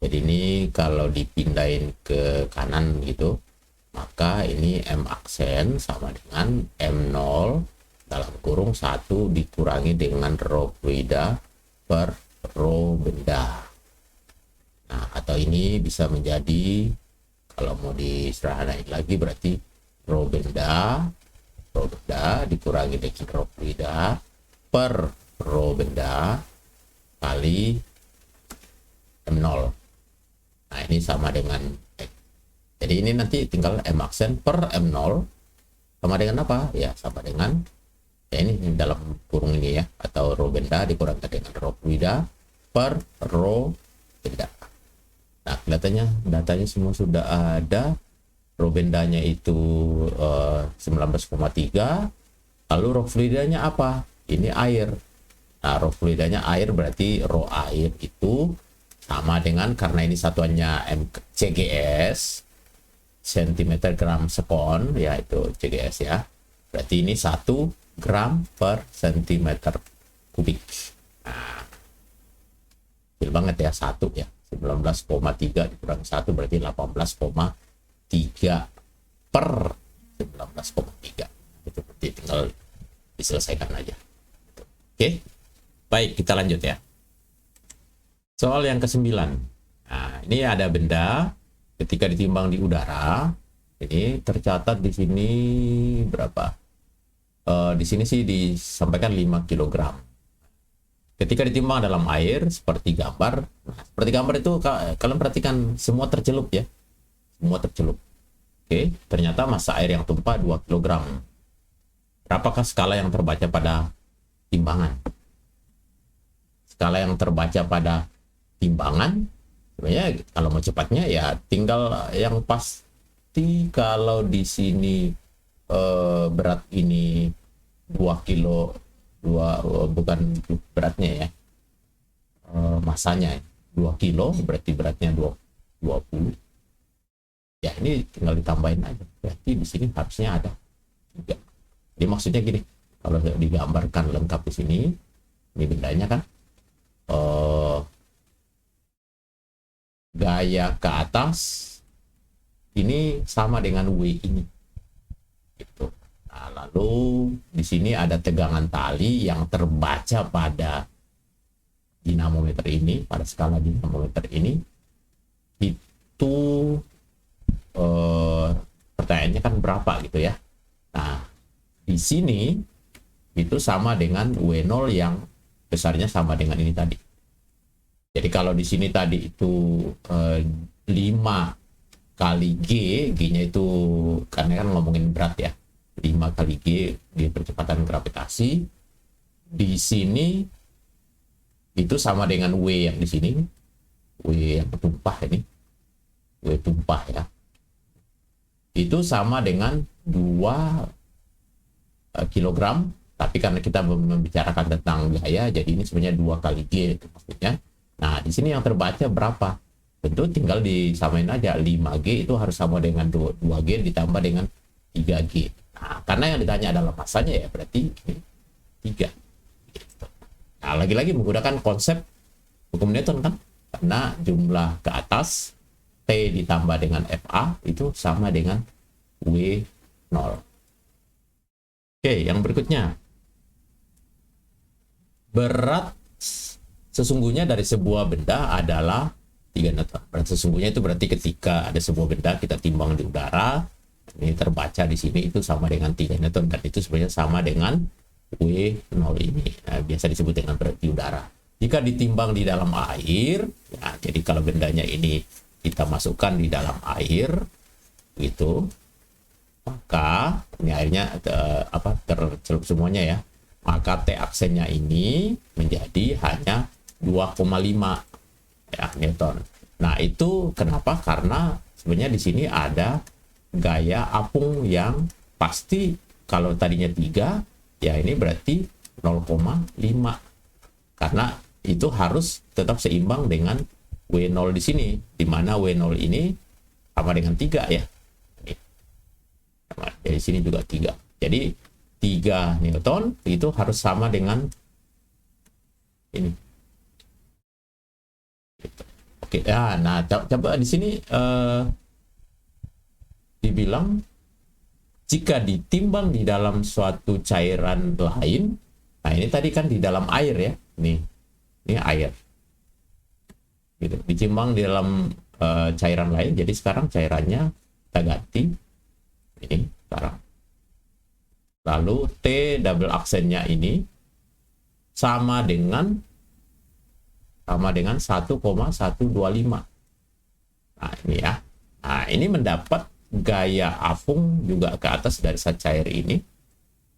Jadi ini kalau dipindahin ke kanan gitu, maka ini M aksen sama dengan M0 dalam kurung 1 dikurangi dengan rho fluida per rho benda. Nah, atau ini bisa menjadi, kalau mau disederhanain lagi, berarti rho benda dikurangi dengan rho fluida per rho benda kali M0. Nah, ini sama dengan jadi ini nanti tinggal M aksen per M0 sama dengan apa? Ya, sama dengan ya ini dalam kurung ini ya, atau rho benda dikurangkan dengan rho fluida per rho benda. Nah, kelihatannya datanya semua sudah ada. Rho bendanya itu 19,3. Lalu rho fluidanya apa? Ini air. Nah, rho fluidanya air, berarti rho air itu sama dengan, karena ini satuannya CGS, cm gram sekon, ya itu CGS ya. Berarti ini 1 gram per cm kubik. Nah, kecil banget ya, 1 ya. 19,3 dikurangi 1 berarti 18,3 per 19,3. Itu berarti tinggal diselesaikan aja. Oke, baik, kita lanjut ya. Soal yang ke-9. Nah, ini ada benda ketika ditimbang di udara. Ini tercatat di sini berapa? Di sini sih disampaikan 5 kg. Ketika ditimbang dalam air, seperti gambar. Nah, seperti gambar itu kalian perhatikan semua tercelup ya. Semua tercelup. Oke, ternyata massa air yang tumpah 2 kg. Berapakah skala yang terbaca pada timbangan? Skala yang terbaca pada timbangan, sebenarnya kalau mau cepatnya ya tinggal yang pasti, kalau di sini berat ini 2 kilo, bukan beratnya ya, masanya 2 kilo, berarti beratnya 20 ya, ini tinggal ditambahin aja, berarti di sini harusnya ada 3. Jadi maksudnya gini, kalau digambarkan lengkap di sini, ini bendanya kan gaya ke atas ini sama dengan W ini gitu. Nah, lalu di sini ada tegangan tali yang terbaca pada dinamometer ini, pada skala dinamometer ini. Itu pertanyaannya kan berapa gitu ya. Nah, di sini itu sama dengan W0 yang besarnya sama dengan ini tadi. Jadi kalau di sini tadi itu 5 kali G, G-nya itu karena kan ngomongin berat ya, 5 kali G di percepatan gravitasi. Di sini itu sama dengan W yang di sini, W yang tumpah ini, W tumpah ya. itu sama dengan 2 kilogram, tapi karena kita membicarakan tentang gaya, jadi ini sebenarnya 2 kali G itu maksudnya. Nah, di sini yang terbaca berapa? Tentu tinggal disamain aja, 5G itu harus sama dengan 2G ditambah dengan 3G. Nah, karena yang ditanya adalah masanya ya, berarti ini 3. Nah, lagi-lagi menggunakan konsep hukum Newton kan, karena jumlah ke atas T ditambah dengan FA itu sama dengan W0. Oke, yang berikutnya. Berat sesungguhnya dari sebuah benda adalah 3 Newton. Berat sesungguhnya itu berarti ketika ada sebuah benda kita timbang di udara, ini terbaca di sini itu sama dengan 3 Newton, dan itu sebenarnya sama dengan W0 ini. Nah, biasa disebut dengan berat di udara. Jika ditimbang di dalam air, ya, jadi kalau bendanya ini kita masukkan di dalam air, gitu, maka ini airnya tercelup semuanya ya, maka T aksennya ini menjadi hanya 2,5 ya, Newton. Nah, itu kenapa? Karena sebenarnya di sini ada gaya apung yang pasti kalau tadinya 3, ya ini berarti 0,5. Karena itu harus tetap seimbang dengan W0 di sini, di mana W0 ini sama dengan 3 ya. Dari sini juga 3. Jadi 3 Newton itu harus sama dengan ini. Oke, ya, nah coba di sini dibilang jika ditimbang di dalam suatu cairan lain. Nah, ini tadi kan di dalam air ya. Ini air. Gitu. Ditimbang di dalam cairan lain. Jadi sekarang cairannya kita ganti. Ini sekarang. Lalu T double aksennya ini sama dengan 1,125. Nah, ini ya. Nah, ini mendapat gaya apung juga ke atas dari zat cair ini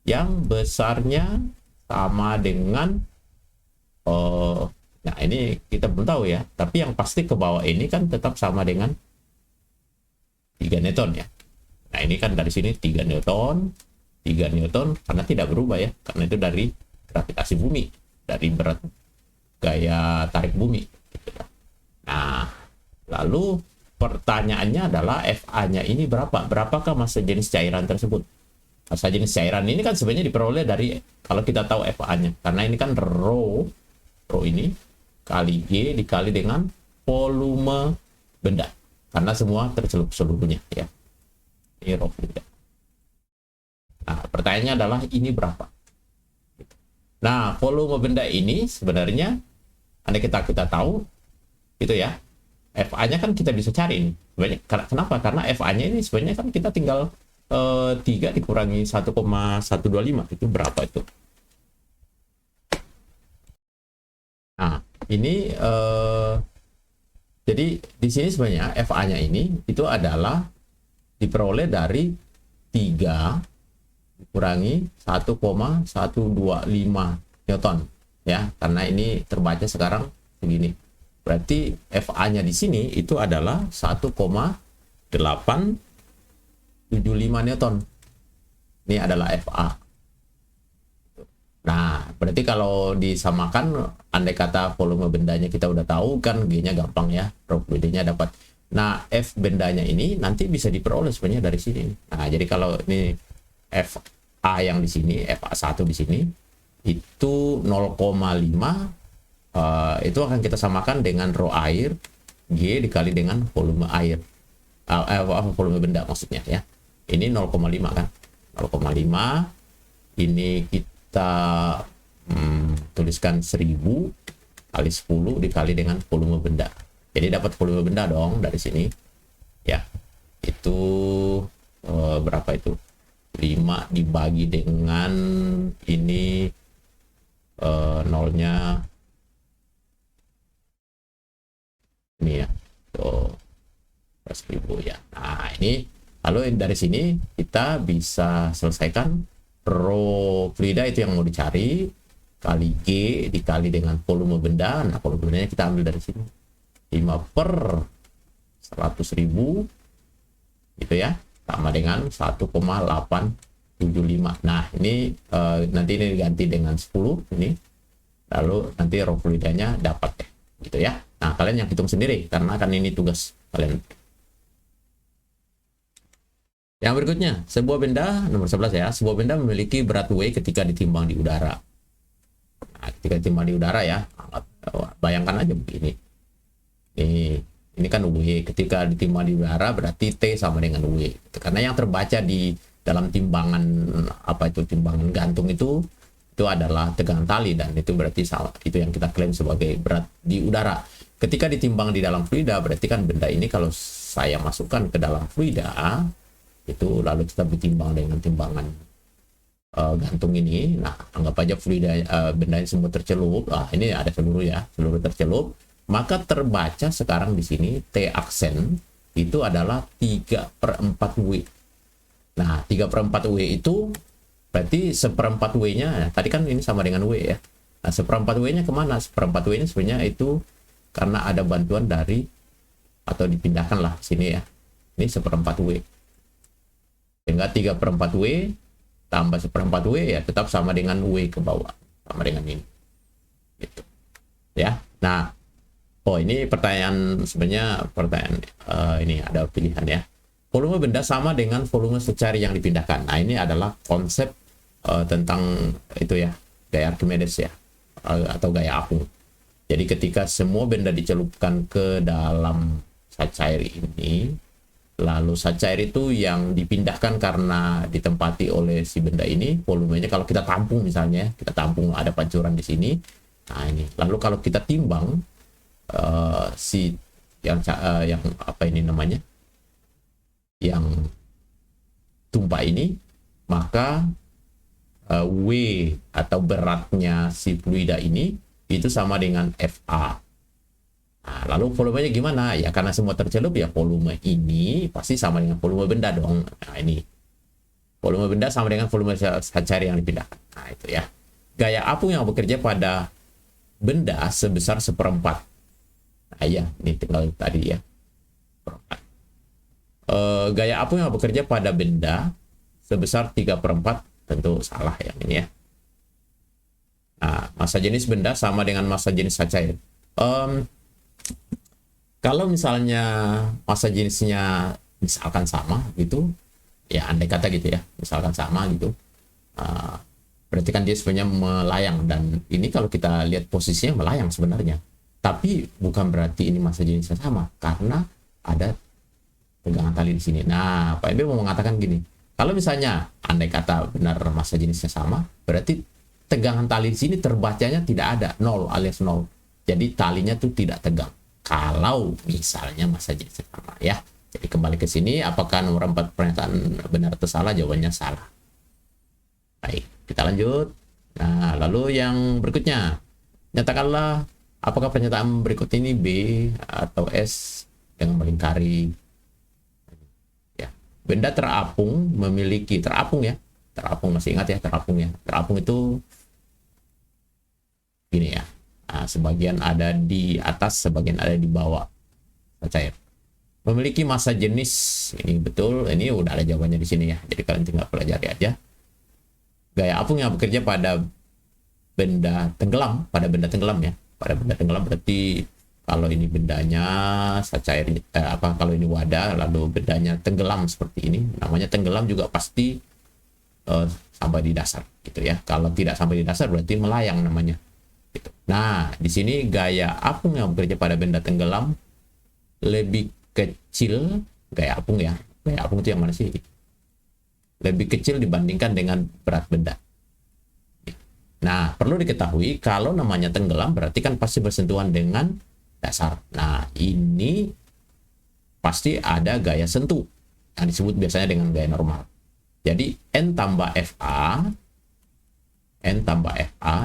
yang besarnya sama dengan nah, ini kita belum tahu ya, tapi yang pasti ke bawah ini kan tetap sama dengan 3 Newton ya. Nah, ini kan dari sini 3 Newton karena tidak berubah ya, karena itu dari gravitasi bumi, dari berat gaya tarik bumi. Nah, lalu pertanyaannya adalah FA-nya ini berapa? Berapakah massa jenis cairan tersebut? Massa jenis cairan ini kan sebenarnya diperoleh dari, kalau kita tahu FA-nya, karena ini kan rho ini kali G dikali dengan volume benda, karena semua tercelup seluruhnya ya. Ini rho benda. Nah, pertanyaannya adalah ini berapa? Nah, volume benda ini sebenarnya andai kita tahu itu ya, FA-nya kan kita bisa cari ini. Kenapa? Karena FA-nya ini sebenarnya kan kita tinggal 3 dikurangi 1,125 itu berapa itu? Nah, ini jadi di sini sebenarnya FA-nya ini itu adalah diperoleh dari 3 dikurangi 1,125 Newton ya, karena ini terbaca sekarang begini. Berarti FA-nya di sini itu adalah 1,875 Newton. Ini adalah FA. Nah, berarti kalau disamakan, andai kata volume bendanya kita udah tahu kan, G-nya gampang ya, rho BD-nya dapat. Nah, F bendanya ini nanti bisa diperoleh sebenarnya dari sini. Nah, jadi kalau ini FA yang di sini, FA1 di sini, itu 0,5, itu akan kita samakan dengan rho air, G dikali dengan volume air. Volume benda maksudnya ya. Ini 0,5 kan. 0,5, ini kita tuliskan 1000 kali 10 dikali dengan volume benda. Jadi dapat volume benda dong dari sini. Ya, itu berapa itu? 5 dibagi dengan ini nolnya ini ya, tuh 1000 ya. Nah, ini lalu dari sini kita bisa selesaikan rho fluida itu yang mau dicari kali G dikali dengan volume benda. Nah, volume bendanya kita ambil dari sini 5 per 100.000 gitu ya, sama dengan 1,875. Nah, ini nanti ini diganti dengan 10 ini. Lalu nanti rho fluidanya dapat ya, gitu ya. Nah, kalian yang hitung sendiri karena kan ini tugas kalian. Yang berikutnya, sebuah benda nomor 11 ya, sebuah benda memiliki berat W ketika ditimbang di udara. Nah, ketika ditimbang di udara ya, bayangkan aja begini. Ini kan W, ketika ditimbang di udara berarti T sama dengan W. Karena yang terbaca di dalam timbangan timbangan gantung itu adalah tegangan tali, dan itu berarti salah. Itu yang kita klaim sebagai berat di udara. Ketika ditimbang di dalam fluida berarti kan benda ini kalau saya masukkan ke dalam fluida itu lalu kita ditimbang dengan timbangan gantung ini. Nah, anggap aja fluida benda ini semua tercelup. Ini ada seluruh tercelup. Maka terbaca sekarang di sini T aksen itu adalah 3/4 W. Nah, 3/4 W itu berarti 1/4 W-nya, tadi kan ini sama dengan W ya. Nah, 1/4 W-nya kemana? 1/4 W-nya sebenarnya itu karena ada bantuan dari, atau dipindahkan lah sini ya. Ini 1/4 W. Sehingga 3/4 W tambah 1/4 W ya tetap sama dengan W ke bawah. Sama dengan ini. Gitu. Ya. Nah, ini pertanyaan, sebenarnya pertanyaan ini ada pilihan ya. Volume benda sama dengan volume secari yang dipindahkan. Nah, ini adalah konsep tentang itu ya, gaya Archimedes ya, atau gaya apung. Jadi ketika semua benda dicelupkan ke dalam zat cair ini, lalu zat cair itu yang dipindahkan karena ditempati oleh si benda ini, volumenya kalau kita tampung misalnya, kita tampung ada pancuran di sini. Nah, ini. Lalu kalau kita timbang yang apa ini namanya, yang tumpah ini, maka W atau beratnya si fluida ini itu sama dengan FA. Nah, lalu volumenya gimana? Ya karena semua tercelup ya volume ini pasti sama dengan volume benda dong. Nah, ini volume benda sama dengan volume zat cair yang dipindahkan. Nah, itu ya. Gaya apung yang bekerja pada benda sebesar 1/4. Nah, ya, ini tinggal tadi ya. Gaya apung yang bekerja pada benda sebesar 3/4, tentu salah yang ini ya. Nah, massa jenis benda sama dengan massa jenis zat cair. Kalau misalnya massa jenisnya misalkan sama gitu, ya andai kata gitu ya, misalkan sama gitu, berarti kan dia sebenarnya melayang, dan ini kalau kita lihat posisinya melayang sebenarnya. Tapi bukan berarti ini massa jenisnya sama, karena ada tegangan tali di sini. Nah, Pak MB mau mengatakan gini, kalau misalnya andai kata benar massa jenisnya sama, berarti tegangan tali di sini terbacanya tidak ada, 0 alias 0. Jadi talinya tuh tidak tegang. Kalau misalnya massa jenisnya sama ya. Jadi kembali ke sini, apakah nomor 4 pernyataan benar atau salah? Jawabannya salah. Baik, kita lanjut. Nah, lalu yang berikutnya, nyatakanlah apakah pernyataan berikut ini B atau S dengan melingkari. Ya, benda terapung memiliki, terapung ya, terapung, masih ingat ya terapung ya. Terapung itu gini ya. Nah, sebagian ada di atas, sebagian ada di bawah cair. Memiliki massa jenis, ini betul, ini udah ada jawabannya di sini ya. Jadi kalian tinggal pelajari aja. Gaya apung yang bekerja pada benda tenggelam, ya. Pada benda tenggelam berarti kalau ini bendanya zat cair, kalau ini wadah lalu bendanya tenggelam seperti ini, namanya tenggelam juga pasti sampai di dasar gitu ya. Kalau tidak sampai di dasar berarti melayang namanya. Gitu. Nah, di sini gaya apung yang bekerja pada benda tenggelam lebih kecil, gaya apung ya. Gaya apung itu yang mana sih? Lebih kecil dibandingkan dengan berat benda. Nah, perlu diketahui kalau namanya tenggelam berarti kan pasti bersentuhan dengan dasar. Nah, ini pasti ada gaya sentuh yang disebut biasanya dengan gaya normal. Jadi N tambah FA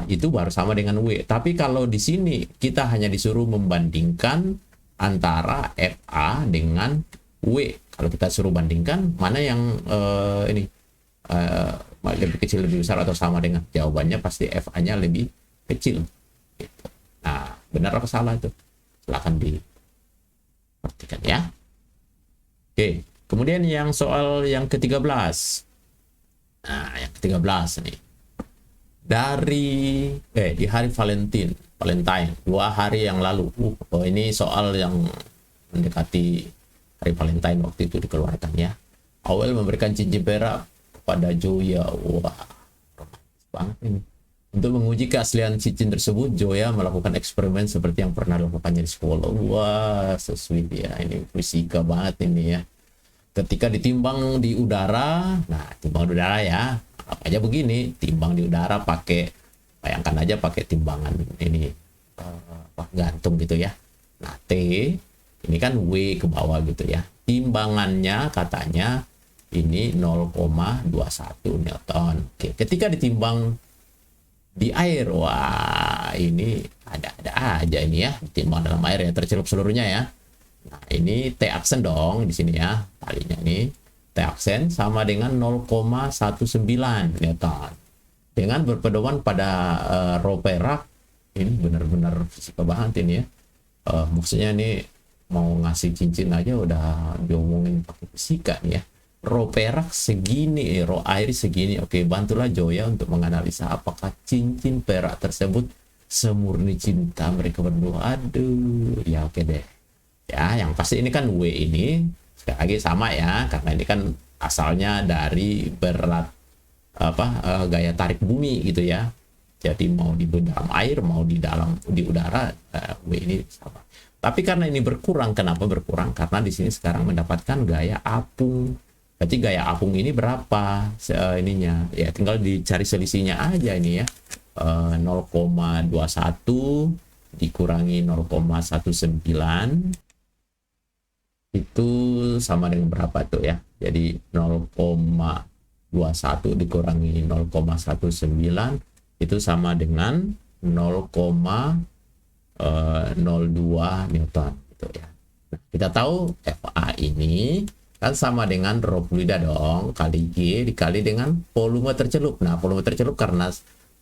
itu baru sama dengan W. Tapi kalau di sini kita hanya disuruh membandingkan antara FA dengan W. Kalau kita suruh bandingkan mana yang lebih kecil, lebih besar, atau sama dengan, jawabannya pasti FA-nya lebih kecil. Gitu. Nah, benar apa salah itu? Silahkan diperhatikan ya. Oke, Kemudian yang soal yang ke-13. Nah, yang ke-13 nih. Di hari Valentine 2 hari yang lalu. Ini soal yang mendekati hari Valentine waktu itu dikeluarkan ya. Awel memberikan cincin perak kepada Joya. Wah, romantis banget ini. Untuk menguji keaslian cincin tersebut, Joya melakukan eksperimen seperti yang pernah dilakukannya di sekolah. Wah, so sweet ya. Ini fisika banget ini ya. Ketika ditimbang di udara, nah timbang di udara ya, apa aja begini, timbang di udara pakai, bayangkan aja pakai timbangan ini gantung gitu ya. Nah T ini kan W ke bawah gitu ya. Timbangannya katanya ini 0,21 Newton. Oke, ketika ditimbang di air, wah ini ada aja ini ya, ditimbang dalam air ya, tercelup seluruhnya ya. Nah, ini T aksen dong di sini ya. Kalinya ini T aksen sama dengan 0,19 Newton. Dengan berpedoman pada rho perak, ini benar-benar fisika banget ini ya. Maksudnya ini mau ngasih cincin aja udah diomongin pakai fisika nih ya. Rho perak segini, rho air segini. Oke, bantulah Joya untuk menganalisa apakah cincin perak tersebut semurni cinta mereka berdua. Aduh, ya oke deh. Ya, yang pasti ini kan W ini sekali lagi sama ya, karena ini kan asalnya dari berat gaya tarik bumi gitu ya. Jadi mau di dalam air, mau di udara, W ini sama. Tapi karena ini berkurang, kenapa berkurang? Karena di sini sekarang mendapatkan gaya apung. Berarti gaya apung ini berapa ininya? Ya tinggal dicari selisihnya aja ini ya. 0,21 dikurangi 0,19 itu sama dengan berapa tuh ya? Jadi 0,21 dikurangi 0,19 itu sama dengan 0,02 Newton gitu ya. Nah, kita tahu FA ini kan sama dengan rho fluida dong, kali G dikali dengan volume tercelup. Nah, volume tercelup karena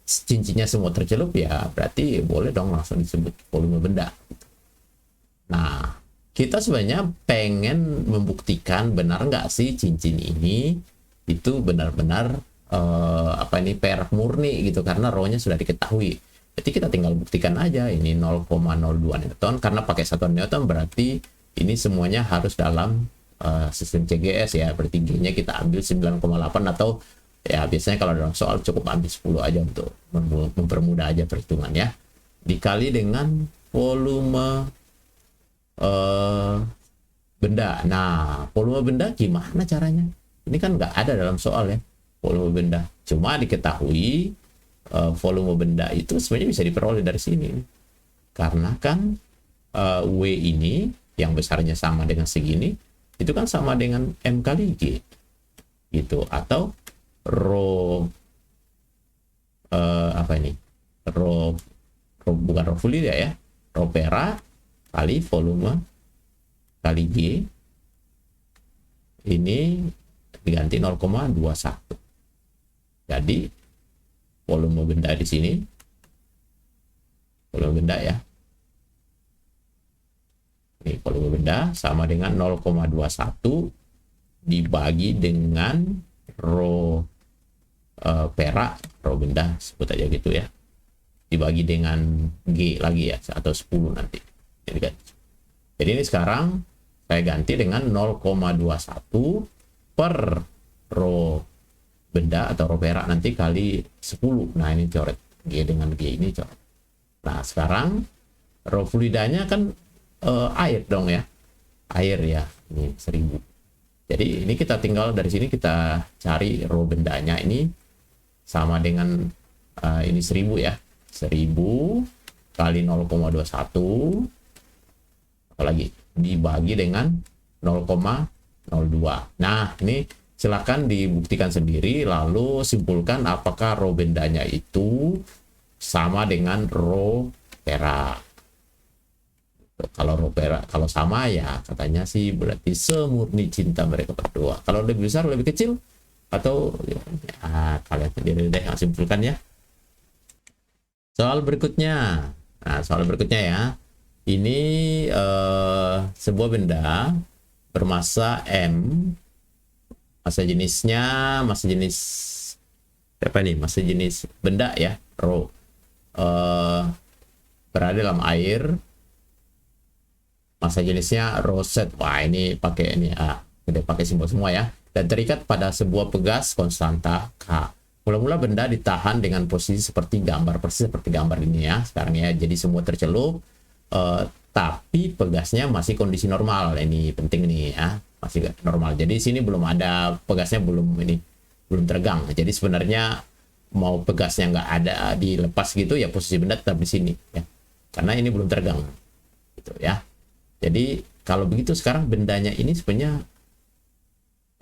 cincinnya semua tercelup ya, berarti boleh dong langsung disebut volume benda. Nah, kita sebenarnya pengen membuktikan benar nggak sih cincin ini itu benar-benar perak murni gitu, karena rho-nya sudah diketahui. Jadi kita tinggal buktikan aja ini 0,02 Newton, karena pakai satuan Newton berarti ini semuanya harus dalam sistem CGS ya, berarti G-nya kita ambil 9,8 atau ya biasanya kalau dalam soal cukup ambil 10 aja untuk mempermudah aja perhitungan ya. Dikali dengan volume benda. Nah, volume benda gimana caranya? Ini kan nggak ada dalam soal ya, volume benda. Cuma diketahui volume benda itu sebenarnya bisa diperoleh dari sini. Karena kan W ini yang besarnya sama dengan segini, itu kan sama dengan M kali G. Gitu. Atau rho bukan rho fluida ya. Rho perak kali volume kali G ini diganti 0,21. Jadi volume benda di sini, volume benda ya, ini volume benda sama dengan 0,21 dibagi dengan rho perak, rho benda sebut aja gitu ya, dibagi dengan G lagi ya, atau 10 nanti. Jadi ini sekarang saya ganti dengan 0,21 per rho benda atau rho perak nanti kali 10. Nah ini coret, G dengan G ini coret. Nah sekarang rho fluidanya kan air dong ya, air ya, ini 1000. Jadi ini kita tinggal dari sini kita cari rho bendanya, ini sama dengan ini 1000 ya, 1000 kali 0,21 apalagi dibagi dengan 0,02. Nah ini silakan dibuktikan sendiri, lalu simpulkan apakah rho bendanya itu sama dengan rho perak. Kalau rho perak, kalau sama ya katanya sih berarti semurni cinta mereka berdua. Kalau lebih besar lebih kecil atau ya, kalian sendiri deh yang simpulkan ya. Soal berikutnya. Nah, soal berikutnya ya. Ini sebuah benda bermassa M, massa jenisnya massa jenis apa nih, massa jenis benda ya, rho, berada dalam air, massa jenisnya rho Z. Wah, ini pakai ini udah pakai simbol semua ya, dan terikat pada sebuah pegas konstanta K. Mula-mula benda ditahan dengan posisi seperti gambar, persis seperti gambar ini ya sekarang ya, jadi semua tercelup, tapi pegasnya masih kondisi normal. Ini penting nih ya, masih normal. Jadi sini belum ada pegasnya, belum teregang. Jadi sebenarnya mau pegasnya nggak ada dilepas gitu ya, posisi benda tetap di sini ya, karena ini belum teregang gitu ya. Jadi kalau begitu sekarang bendanya ini sebenarnya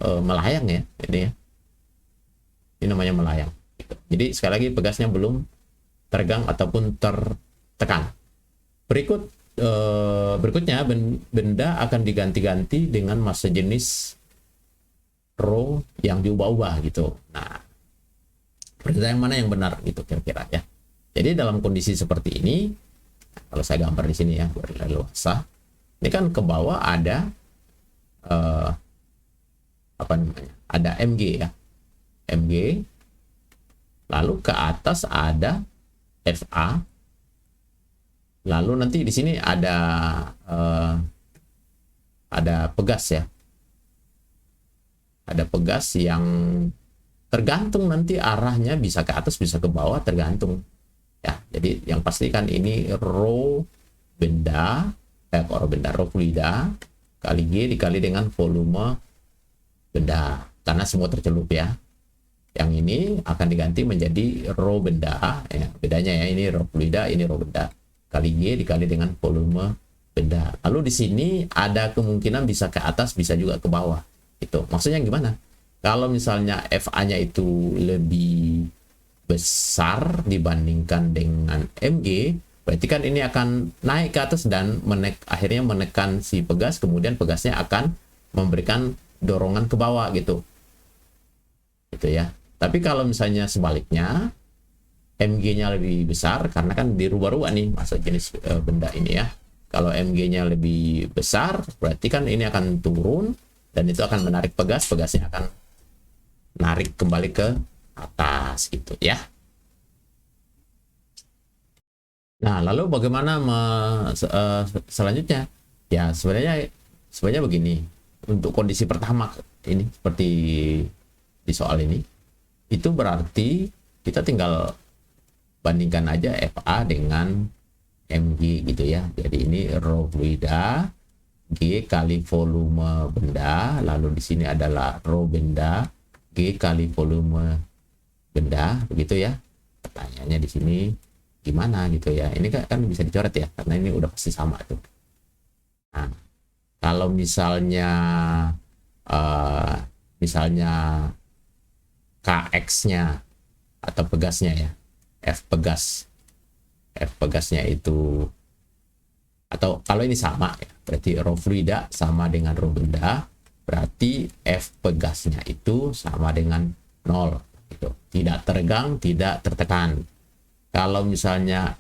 melayang ya, ini ya, ini namanya melayang gitu. Jadi sekali lagi pegasnya belum teregang ataupun tertekan. Berikutnya benda akan diganti-ganti dengan massa jenis rho yang diubah-ubah gitu. Nah, pernyataan mana yang benar gitu kira-kira ya. Jadi dalam kondisi seperti ini, kalau saya gambar di sini ya, berleluasa, ini kan ke bawah ada apa namanya? Ada Mg ya. Mg, lalu ke atas ada Fa, lalu nanti di sini ada pegas ya, ada pegas yang tergantung nanti arahnya, bisa ke atas bisa ke bawah tergantung ya. Jadi yang pasti kan ini rho benda, rho fluida kali G dikali dengan volume benda, karena semua tercelup ya. Yang ini akan diganti menjadi rho benda ya, bedanya ya, ini rho fluida, ini rho benda kali G dikali dengan volume benda. Lalu di sini ada kemungkinan bisa ke atas bisa juga ke bawah. Itu maksudnya gimana? Kalau misalnya FA-nya itu lebih besar dibandingkan dengan Mg, berarti kan ini akan naik ke atas dan akhirnya menekan si pegas, kemudian pegasnya akan memberikan dorongan ke bawah gitu ya. Tapi kalau misalnya sebaliknya, Mg-nya lebih besar, karena kan dirubah-rubah nih masa jenis benda ini ya. Kalau Mg-nya lebih besar, berarti kan ini akan turun, dan itu akan menarik pegas, pegasnya akan narik kembali ke atas gitu ya. Nah, lalu bagaimana selanjutnya? Ya, sebenarnya begini. Untuk kondisi pertama ini, seperti di soal ini, itu berarti kita tinggal bandingkan aja Fa dengan Mg gitu ya. Jadi ini rho fluida, G kali volume benda, lalu di sini adalah rho benda, G kali volume benda, begitu ya. Pertanyaannya di sini gimana gitu ya. Ini kan bisa dicoret ya, karena ini udah pasti sama tuh. Nah, kalau misalnya Kx-nya atau pegasnya ya, F pegasnya itu, atau kalau ini sama ya, berarti rho fluida sama dengan rho benda, berarti F pegasnya itu sama dengan 0 gitu. Tidak teregang, tidak tertekan. Kalau misalnya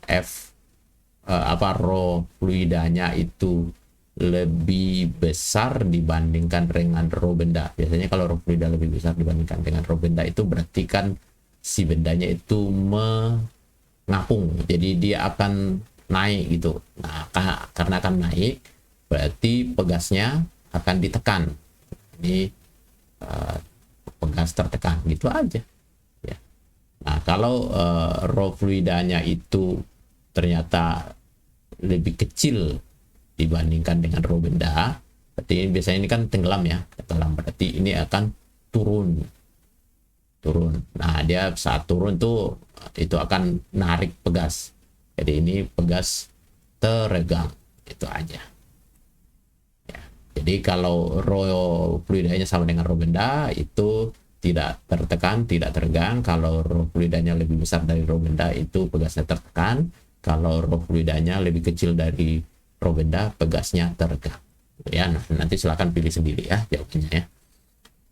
rho fluidanya itu lebih besar dibandingkan dengan rho benda. Biasanya kalau rho fluida lebih besar dibandingkan dengan rho benda, itu berarti kan si bendanya itu mengapung. Jadi dia akan naik gitu. Nah, karena akan naik, berarti pegasnya akan ditekan. Ini pegas tertekan gitu aja. Ya. Nah, kalau rho fluidanya itu ternyata lebih kecil dibandingkan dengan rho benda, berarti biasanya ini kan tenggelam ya, berarti ini akan turun. Nah, dia saat turun tuh itu akan narik pegas. Jadi ini pegas teregang, itu aja. Ya. Jadi kalau rho fluidanya sama dengan rho benda, itu tidak tertekan, tidak teregang. Kalau rho fluidanya lebih besar dari rho benda, itu pegasnya tertekan. Kalau rho fluidanya lebih kecil dari rho benda, pegasnya teregang. Ya, nah, nanti silakan pilih sendiri ya jawabannya ya.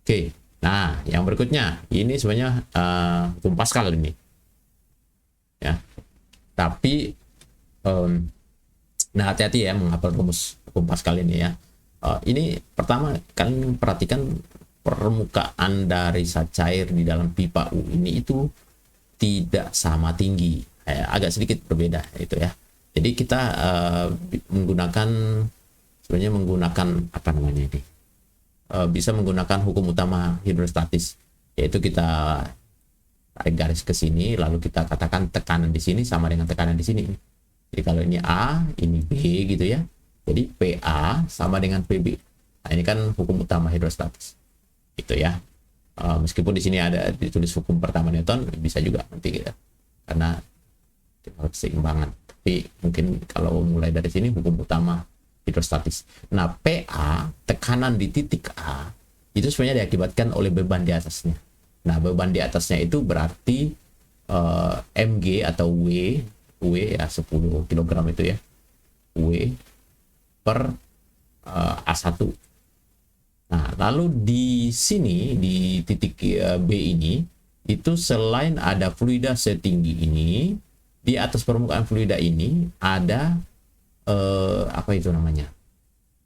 Oke, nah yang berikutnya ini sebenarnya hukum Pascal ini. Ya, tapi nah hati-hati ya menghafal rumus hukum Pascal ini ya. Ini pertama kalian perhatikan permukaan dari zat cair di dalam pipa U ini itu tidak sama tinggi, agak sedikit berbeda itu ya. Jadi kita menggunakan apa namanya ini, bisa menggunakan hukum utama hidrostatis, yaitu kita tarik garis ke sini, lalu kita katakan tekanan di sini sama dengan tekanan di sini. Jadi kalau ini A, ini B gitu ya. Jadi PA sama dengan PB. Nah, ini kan hukum utama hidrostatis. Gitu ya. Meskipun di sini ada ditulis hukum pertama Newton, bisa juga nanti gitu. Karena keseimbangan. Tapi mungkin kalau mulai dari sini hukum utama hidrostatis. Nah, PA, tekanan di titik A, itu sebenarnya diakibatkan oleh beban di atasnya. Nah, beban di atasnya itu berarti mg atau W ya 10 kg itu ya. W per A1. Nah, lalu di sini di titik B ini itu selain ada fluida setinggi ini, di atas permukaan fluida ini ada apa itu namanya?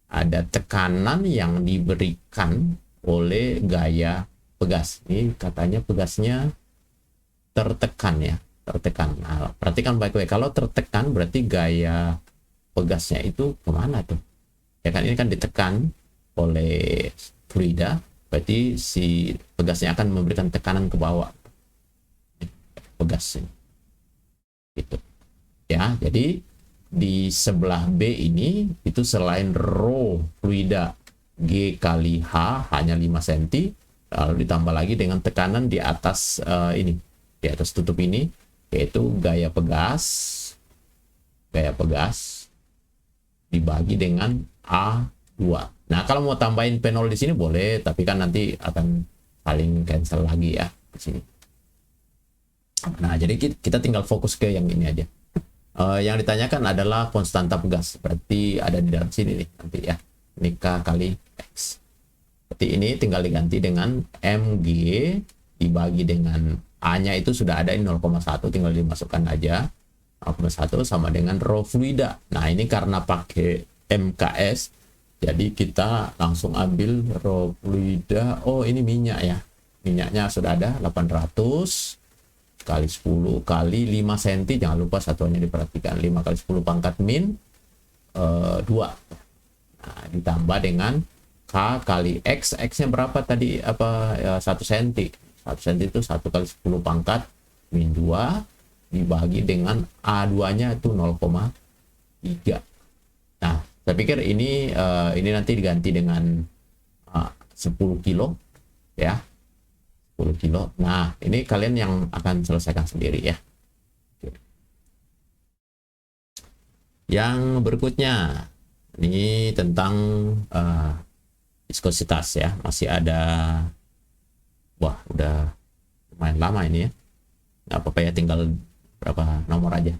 Ada tekanan yang diberikan oleh gaya pegas. Ini katanya pegasnya tertekan ya, tertekan. Nah, perhatikan baik-baik. Kalau tertekan berarti gaya pegasnya itu kemana tuh? Ya kan ini kan ditekan oleh fluida, berarti si pegasnya akan memberikan tekanan ke bawah. Pegas ini. Gitu. Ya, jadi di sebelah B ini itu selain rho fluida G kali H hanya 5 cm, lalu ditambah lagi dengan tekanan di atas ini, di atas tutup ini, yaitu gaya pegas dibagi dengan A2. Nah, kalau mau tambahin P0 di sini boleh, tapi kan nanti akan saling cancel lagi ya di sini. Nah, jadi kita tinggal fokus ke yang ini aja. Yang ditanyakan adalah konstanta pegas, berarti ada di dalam sini nih nanti ya. Ini K kali X. Seperti ini tinggal diganti dengan mg dibagi dengan A-nya itu sudah ada ini 0,1, tinggal dimasukkan aja. 0,1 sama dengan rho fluida. Nah, ini karena pakai MKS, jadi kita langsung ambil rho fluida. Oh, ini minyak ya. Minyaknya sudah ada 800 kali 10 kali 5 cm. Jangan lupa satuannya diperhatikan. 5 kali 10 pangkat min 2. Nah, ditambah dengan K kali X. X-nya berapa tadi? Apa ya, 1 cm. 1 cm itu 1 kali 10 pangkat min 2 dibagi dengan A2-nya itu 0,3. Nah, saya pikir ini nanti diganti dengan 10 kilo ya. 10 kilo. Nah, ini kalian yang akan selesaikan sendiri ya. Yang berikutnya ini tentang viskositas ya. Masih ada, wah udah lumayan lama ini ya. Nggak apa-apa ya, tinggal berapa nomor aja.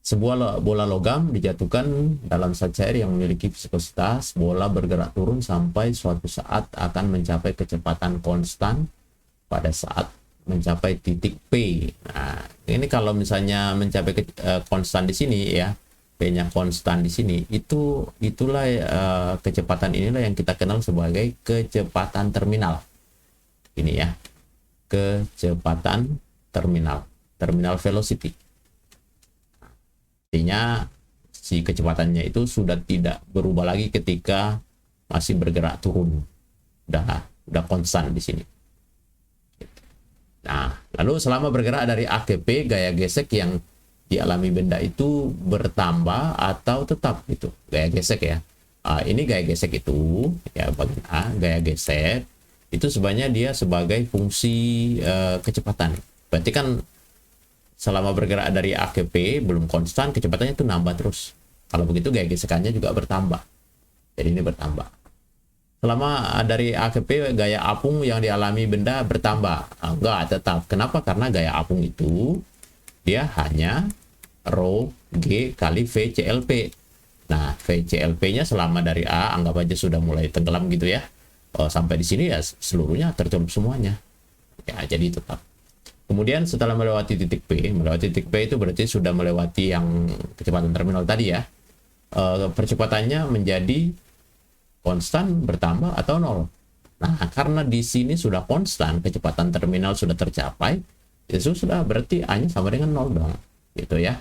Sebuah bola logam dijatuhkan dalam zat cair yang memiliki viskositas. Bola bergerak turun sampai suatu saat akan mencapai kecepatan konstan pada saat mencapai titik P. Nah, ini kalau misalnya mencapai konstan di sini ya, P-nya konstan di sini, itulah kecepatan inilah yang kita kenal sebagai kecepatan terminal. Ini ya, kecepatan terminal velocity. Artinya si kecepatannya itu sudah tidak berubah lagi ketika masih bergerak turun. Udah konstan di sini. Nah, lalu selama bergerak dari A ke P, gaya gesek yang dialami benda itu bertambah atau tetap gitu. Gaya gesek ya. Ini gaya gesek itu ya, bagian A, gaya gesek itu sebenarnya dia sebagai fungsi kecepatan. Berarti kan selama bergerak dari A ke P belum konstan, kecepatannya itu nambah terus. Kalau begitu gaya gesekannya juga bertambah. Jadi ini bertambah. Selama dari A ke P, gaya apung yang dialami benda bertambah. Enggak, tetap. Kenapa? Karena gaya apung itu dia hanya rho G kali VCLP. Nah, VCLP-nya selama dari A, anggap aja sudah mulai tenggelam gitu ya. Sampai di sini ya seluruhnya tercelup semuanya. Ya, jadi tetap. Kemudian setelah melewati titik P itu berarti sudah melewati yang kecepatan terminal tadi ya. Percepatannya menjadi konstan, bertambah, atau nol. Nah, karena di sini sudah konstan, kecepatan terminal sudah tercapai, itu sudah berarti A-nya sama dengan nol dong, gitu ya.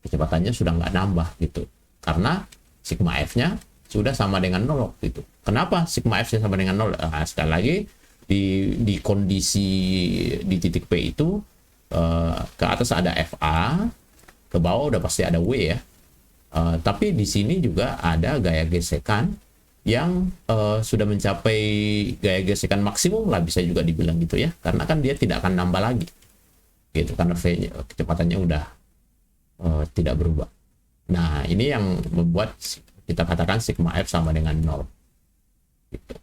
Kecepatannya sudah nggak nambah gitu. Karena sigma F-nya sudah sama dengan nol gitu. Kenapa sigma F-nya sama dengan nol? Nah, sekali lagi, di kondisi di titik P itu, ke atas ada FA, ke bawah udah pasti ada W ya. Tapi di sini juga ada gaya gesekan yang sudah mencapai gaya gesekan maksimum lah, bisa juga dibilang gitu ya, karena kan dia tidak akan nambah lagi gitu, karena V-nya, kecepatannya udah tidak berubah. Nah, ini yang membuat kita katakan sigma F sama dengan 0 gitu.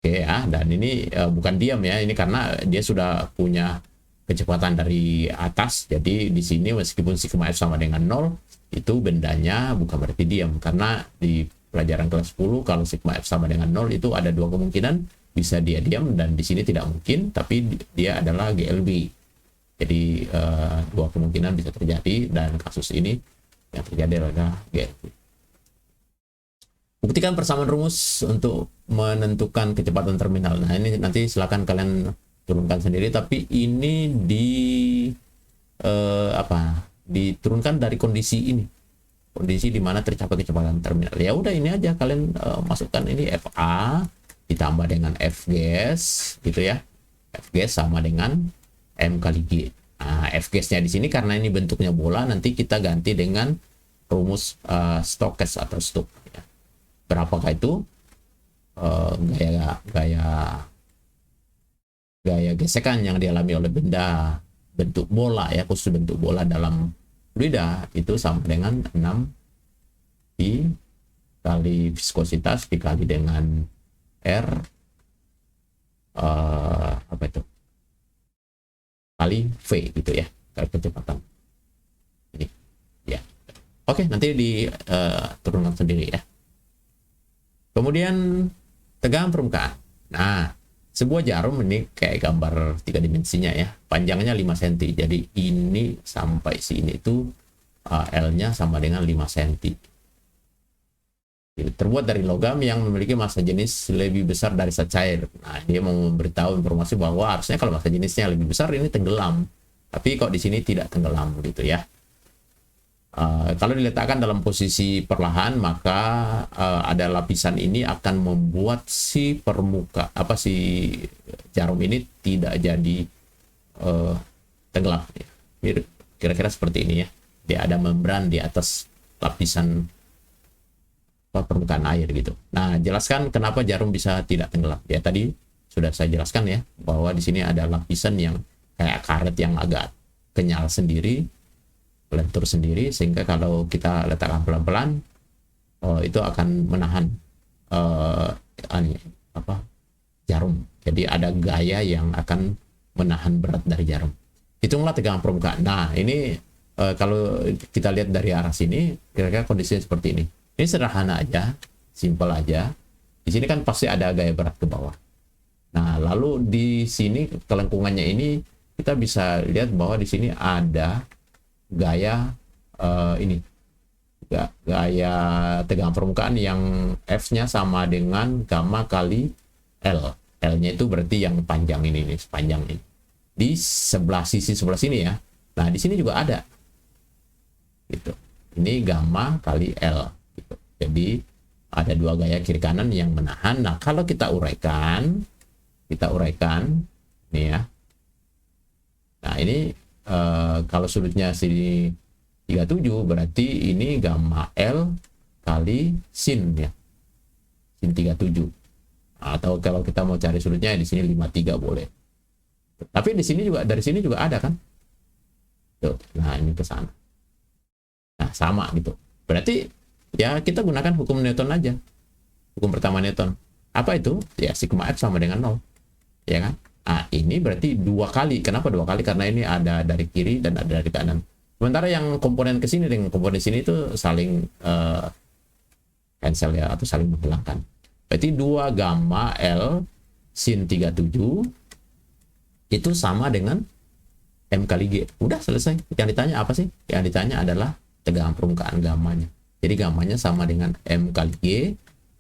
Oke ya, dan ini bukan diam ya, ini karena dia sudah punya kecepatan dari atas. Jadi di sini meskipun sigma F sama dengan 0, itu bendanya bukan berarti diam, karena di pelajaran kelas 10 kalau sigma F sama dengan 0 itu ada dua kemungkinan, bisa dia diam dan di sini tidak mungkin, tapi dia adalah GLB. Jadi dua kemungkinan bisa terjadi, dan kasus ini yang terjadi adalah GLB. Buktikan persamaan rumus untuk menentukan kecepatan terminal. Nah, ini nanti silakan kalian turunkan sendiri, tapi ini diturunkan dari kondisi ini. Kondisi di mana tercapai kecepatan terminal. Ya udah, ini aja kalian masukkan ini FA ditambah dengan F gas gitu ya. F gas sama dengan M kali G. Nah, F gasnya di sini karena ini bentuknya bola, nanti kita ganti dengan rumus Stokes atau Stokes ya. Berapakah itu gaya gesekan yang dialami oleh benda bentuk bola ya, khusus bentuk bola dalam fluida, itu sama dengan 6 I kali viskositas dikali dengan R kali V gitu ya, kali kecepatan ini ya. Oke, nanti diturunkan sendiri ya. Kemudian tegangan permukaan. Nah, sebuah jarum ini kayak gambar 3 dimensinya ya. Panjangnya 5 cm. Jadi ini sampai sini itu L-nya sama dengan 5 cm. Terbuat dari logam yang memiliki massa jenis lebih besar dari zat cair. Nah, dia mau memberitahu informasi bahwa harusnya kalau massa jenisnya lebih besar ini tenggelam. Tapi kok di sini tidak tenggelam gitu ya. Kalau diletakkan dalam posisi perlahan, maka ada lapisan ini akan membuat si jarum ini tidak jadi tenggelam. Kira-kira seperti ini ya. Dia ada membran di atas lapisan permukaan air gitu. Nah, jelaskan kenapa jarum bisa tidak tenggelam. Ya tadi sudah saya jelaskan ya, bahwa di sini ada lapisan yang kayak karet yang agak kenyal sendiri, lentur sendiri, sehingga kalau kita letakkan pelan-pelan itu akan menahan jarum. Jadi ada gaya yang akan menahan berat dari jarum. Hitunglah tegangan permukaan. Nah, ini kalau kita lihat dari arah sini, kira-kira kondisinya seperti ini. Ini sederhana aja, simpel aja. Di sini kan pasti ada gaya berat ke bawah. Nah, lalu di sini kelengkungannya ini kita bisa lihat bahwa di sini ada gaya gaya tegangan permukaan yang F-nya sama dengan gamma kali L. L-nya itu berarti yang panjang ini nih, sepanjang ini. Di sisi sebelah sini ya. Nah, di sini juga ada. Gitu. Ini gamma kali L gitu. Jadi ada dua gaya kiri kanan yang menahan. Nah, kalau kita uraikan nih ya. Nah, ini kalau sudutnya sini 37, berarti ini gamma L kali sin ya. Sin 37. Atau kalau kita mau cari sudutnya di sini 53 boleh. Tapi di sini juga, dari sini juga ada kan? Tuh, nah ini ke sana. Nah, sama gitu. Berarti ya kita gunakan hukum Newton aja. Hukum pertama Newton. Apa itu? Ya sigma F sama dengan 0. Ya kan? Nah, ini berarti dua kali. Kenapa dua kali? Karena ini ada dari kiri dan ada dari kanan. Sementara yang komponen ke sini dengan komponen sini itu saling cancel ya, atau saling menghilangkan. Berarti 2 gamma L sin 37 itu sama dengan M kali G. Udah selesai. Yang ditanya apa sih? Yang ditanya adalah tegangan permukaan gammanya. Jadi gammanya sama dengan M kali G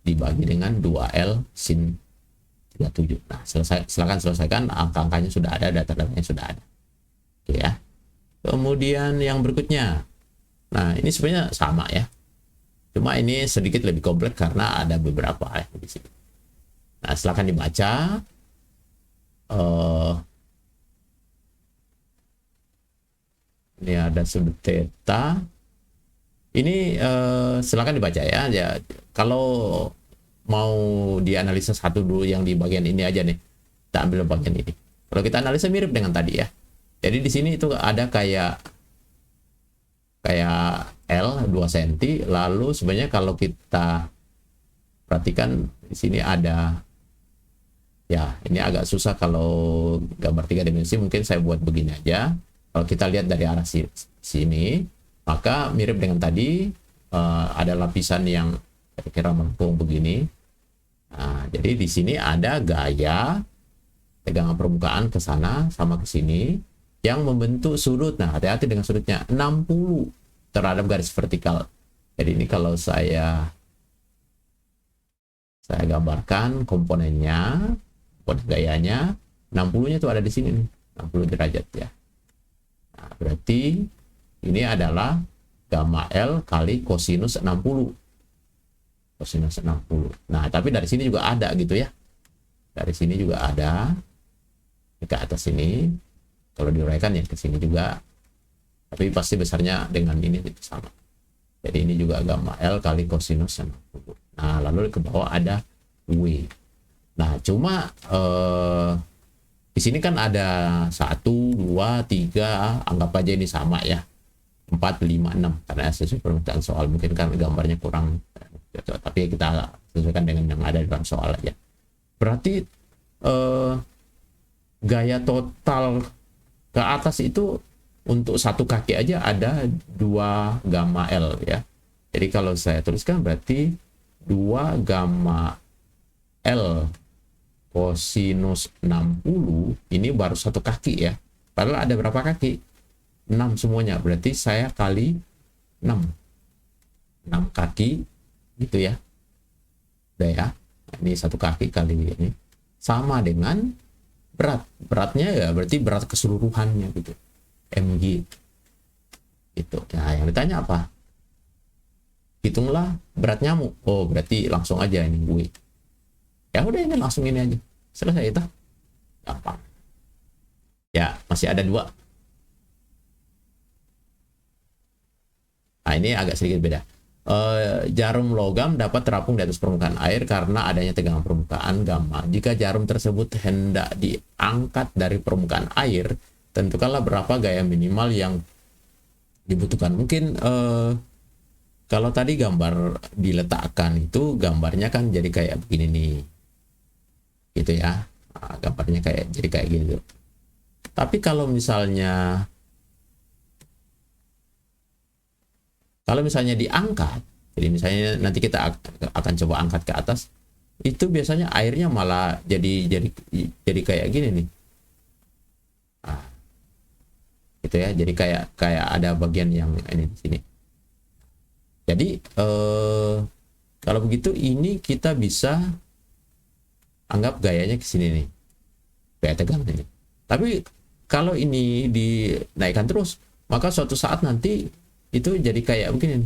dibagi dengan 2L sin 37. Nah, silakan selesaikan, angka-angkanya sudah ada, data-datanya sudah ada. Oke ya. Kemudian yang berikutnya. Nah, ini sebenarnya sama ya. Cuma ini sedikit lebih kompleks karena ada beberapa ya di sini. Nah, silakan dibaca. Ini ada sudut theta. Ini silakan dibaca ya. Ya, kalau mau dianalisa satu dulu yang di bagian ini aja nih. Kita ambil bagian ini. Kalau kita analisa mirip dengan tadi ya. Jadi di sini itu ada kayak L 2 cm, lalu sebenarnya kalau kita perhatikan di sini ada, ya ini agak susah kalau gambar 3 dimensi, mungkin saya buat begini aja. Kalau kita lihat dari arah sini, maka mirip dengan tadi, ada lapisan yang kira-kira melengkung begini. Nah, jadi di sini ada gaya tegangan permukaan ke sana sama ke sini yang membentuk sudut. Nah, hati-hati dengan sudutnya 60 terhadap garis vertikal. Jadi ini kalau saya gambarkan komponennya, komponen gayanya, 60-nya itu ada di sini nih, 60 derajat ya. Nah, berarti ini adalah gamma L kali kosinus 60. Kosinus 60. Nah, tapi dari sini juga ada gitu ya. Dari sini juga ada. Ke atas ini. Kalau diuraikan ya ke sini juga. Tapi pasti besarnya dengan ini itu sama. Jadi ini juga gamma L kali kosinus 60. Nah, lalu ke bawah ada W. Nah, cuma di sini kan ada 1, 2, 3, anggap aja ini sama ya. 4, 5, 6 karena sesuai permintaan soal, mungkin kan gambarnya kurang, tapi kita sesuaikan dengan yang ada dalam soal aja. Berarti gaya total ke atas itu untuk satu kaki aja ada 2 gamma L ya. Jadi kalau saya tuliskan berarti 2 gamma L kosinus 60 ini baru satu kaki ya. Padahal ada berapa kaki? 6 semuanya. Berarti saya kali 6. 6 kaki gitu ya. Udah ya. Ini satu kaki kali ini. Sama dengan berat. Beratnya ya berarti berat keseluruhannya gitu. mg. Gitu. Nah, yang ditanya apa? Hitunglah berat nyamuk. Oh, berarti langsung aja ini W. Ya udah, ini langsung ini aja. Selesai itu. Gampang. Ya, masih ada 2. Nah, ini agak sedikit beda. Jarum logam dapat terapung di atas permukaan air karena adanya tegangan permukaan gamma. Jika jarum tersebut hendak diangkat dari permukaan air, tentukanlah berapa gaya minimal yang dibutuhkan. Mungkin kalau tadi gambar diletakkan itu gambarnya kan jadi kayak begini nih, gitu ya. Nah, gambarnya jadi kayak gitu. Tapi kalau misalnya diangkat, jadi misalnya nanti kita akan coba angkat ke atas, itu biasanya airnya malah jadi kayak gini nih. Nah, gitu ya. Jadi kayak ada bagian yang ini di sini. Jadi kalau begitu ini kita bisa anggap gayanya ke sini nih. Gaya tegangan ini. Tapi kalau ini dinaikkan terus, maka suatu saat nanti itu jadi kayak begini.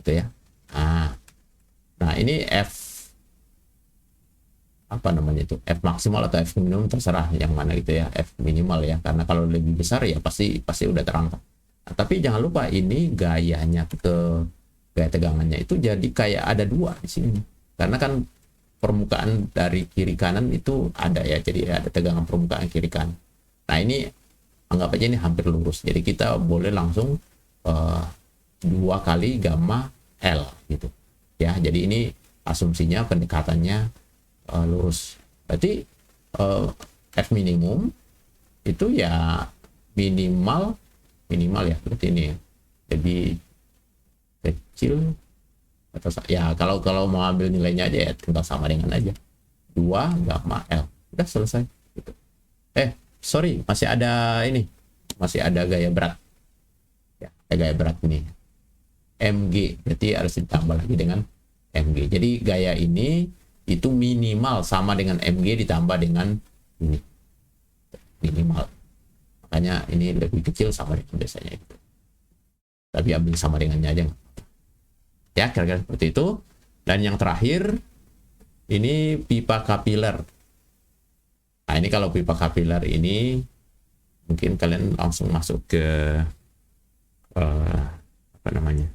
Gitu ya. Nah, ini F apa namanya itu? F maksimal atau F minimum terserah yang mana gitu ya. F minimal ya. Karena kalau lebih besar ya pasti udah terangkat. Nah, tapi jangan lupa ini gayanya gaya tegangannya itu jadi kayak ada 2 di sini. Karena kan permukaan dari kiri kanan itu ada ya. Jadi ada tegangan permukaan kiri kanan. Nah, ini anggap aja ini hampir lurus. Jadi kita boleh langsung 2 kali gamma L gitu. Ya, jadi ini asumsinya pendekatannya lurus. Berarti F minimum itu ya minimal ya, berarti ini lebih kecil atau ya kalau mau ambil nilainya aja ya tinggal sama dengan aja 2 gamma L. Udah selesai gitu. Sorry, masih ada gaya berat ya, gaya berat ini. mg, berarti harus ditambah lagi dengan mg. Jadi gaya ini itu minimal sama dengan mg ditambah dengan ini, minimal. Makanya ini lebih kecil sama dengan biasanya itu. Tapi ambil sama dengannya aja. Ya, kira-kira seperti itu. Dan yang terakhir, ini pipa kapiler. Nah, ini kalau pipa kapiler ini, mungkin kalian langsung masuk ke apa namanya,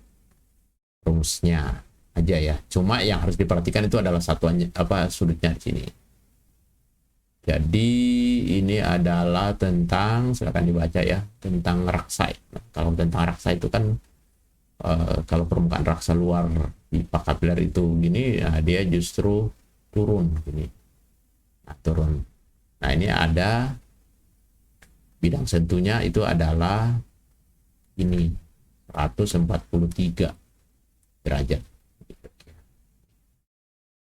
rumusnya aja ya. Cuma yang harus diperhatikan itu adalah satuannya, sudutnya di sini. Jadi ini adalah tentang, silakan dibaca ya, tentang raksa. Nah, kalau tentang raksa itu kan kalau permukaan raksa luar pipa kapiler itu gini, nah dia justru turun gini. Nah, turun. Nah, ini ada bidang sentuhnya itu adalah ini 143 derajat.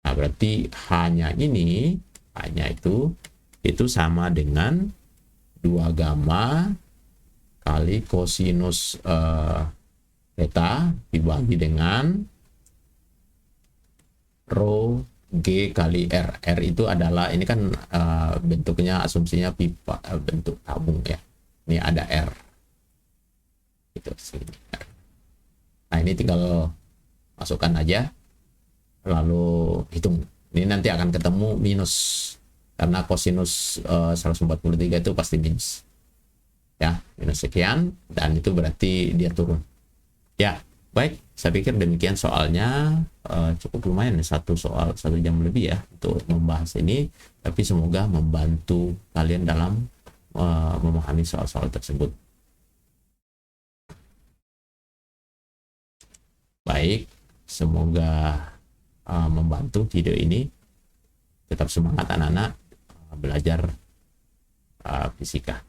Nah, berarti hanya itu sama dengan 2 gamma kali kosinus theta dibagi dengan rho G kali R. R itu adalah, ini kan bentuknya, asumsinya pipa, bentuk tabung ya. Ini ada R. Itu sini. Nah, ini tinggal masukkan aja, lalu hitung. Ini nanti akan ketemu minus, karena kosinus 143 itu pasti minus. Ya, minus sekian, dan itu berarti dia turun. Ya, baik, saya pikir demikian soalnya. Cukup lumayan, 1 jam lebih ya untuk membahas ini, tapi semoga membantu kalian dalam memahami soal-soal tersebut. Baik, semoga membantu video ini. Tetap semangat anak-anak belajar fisika.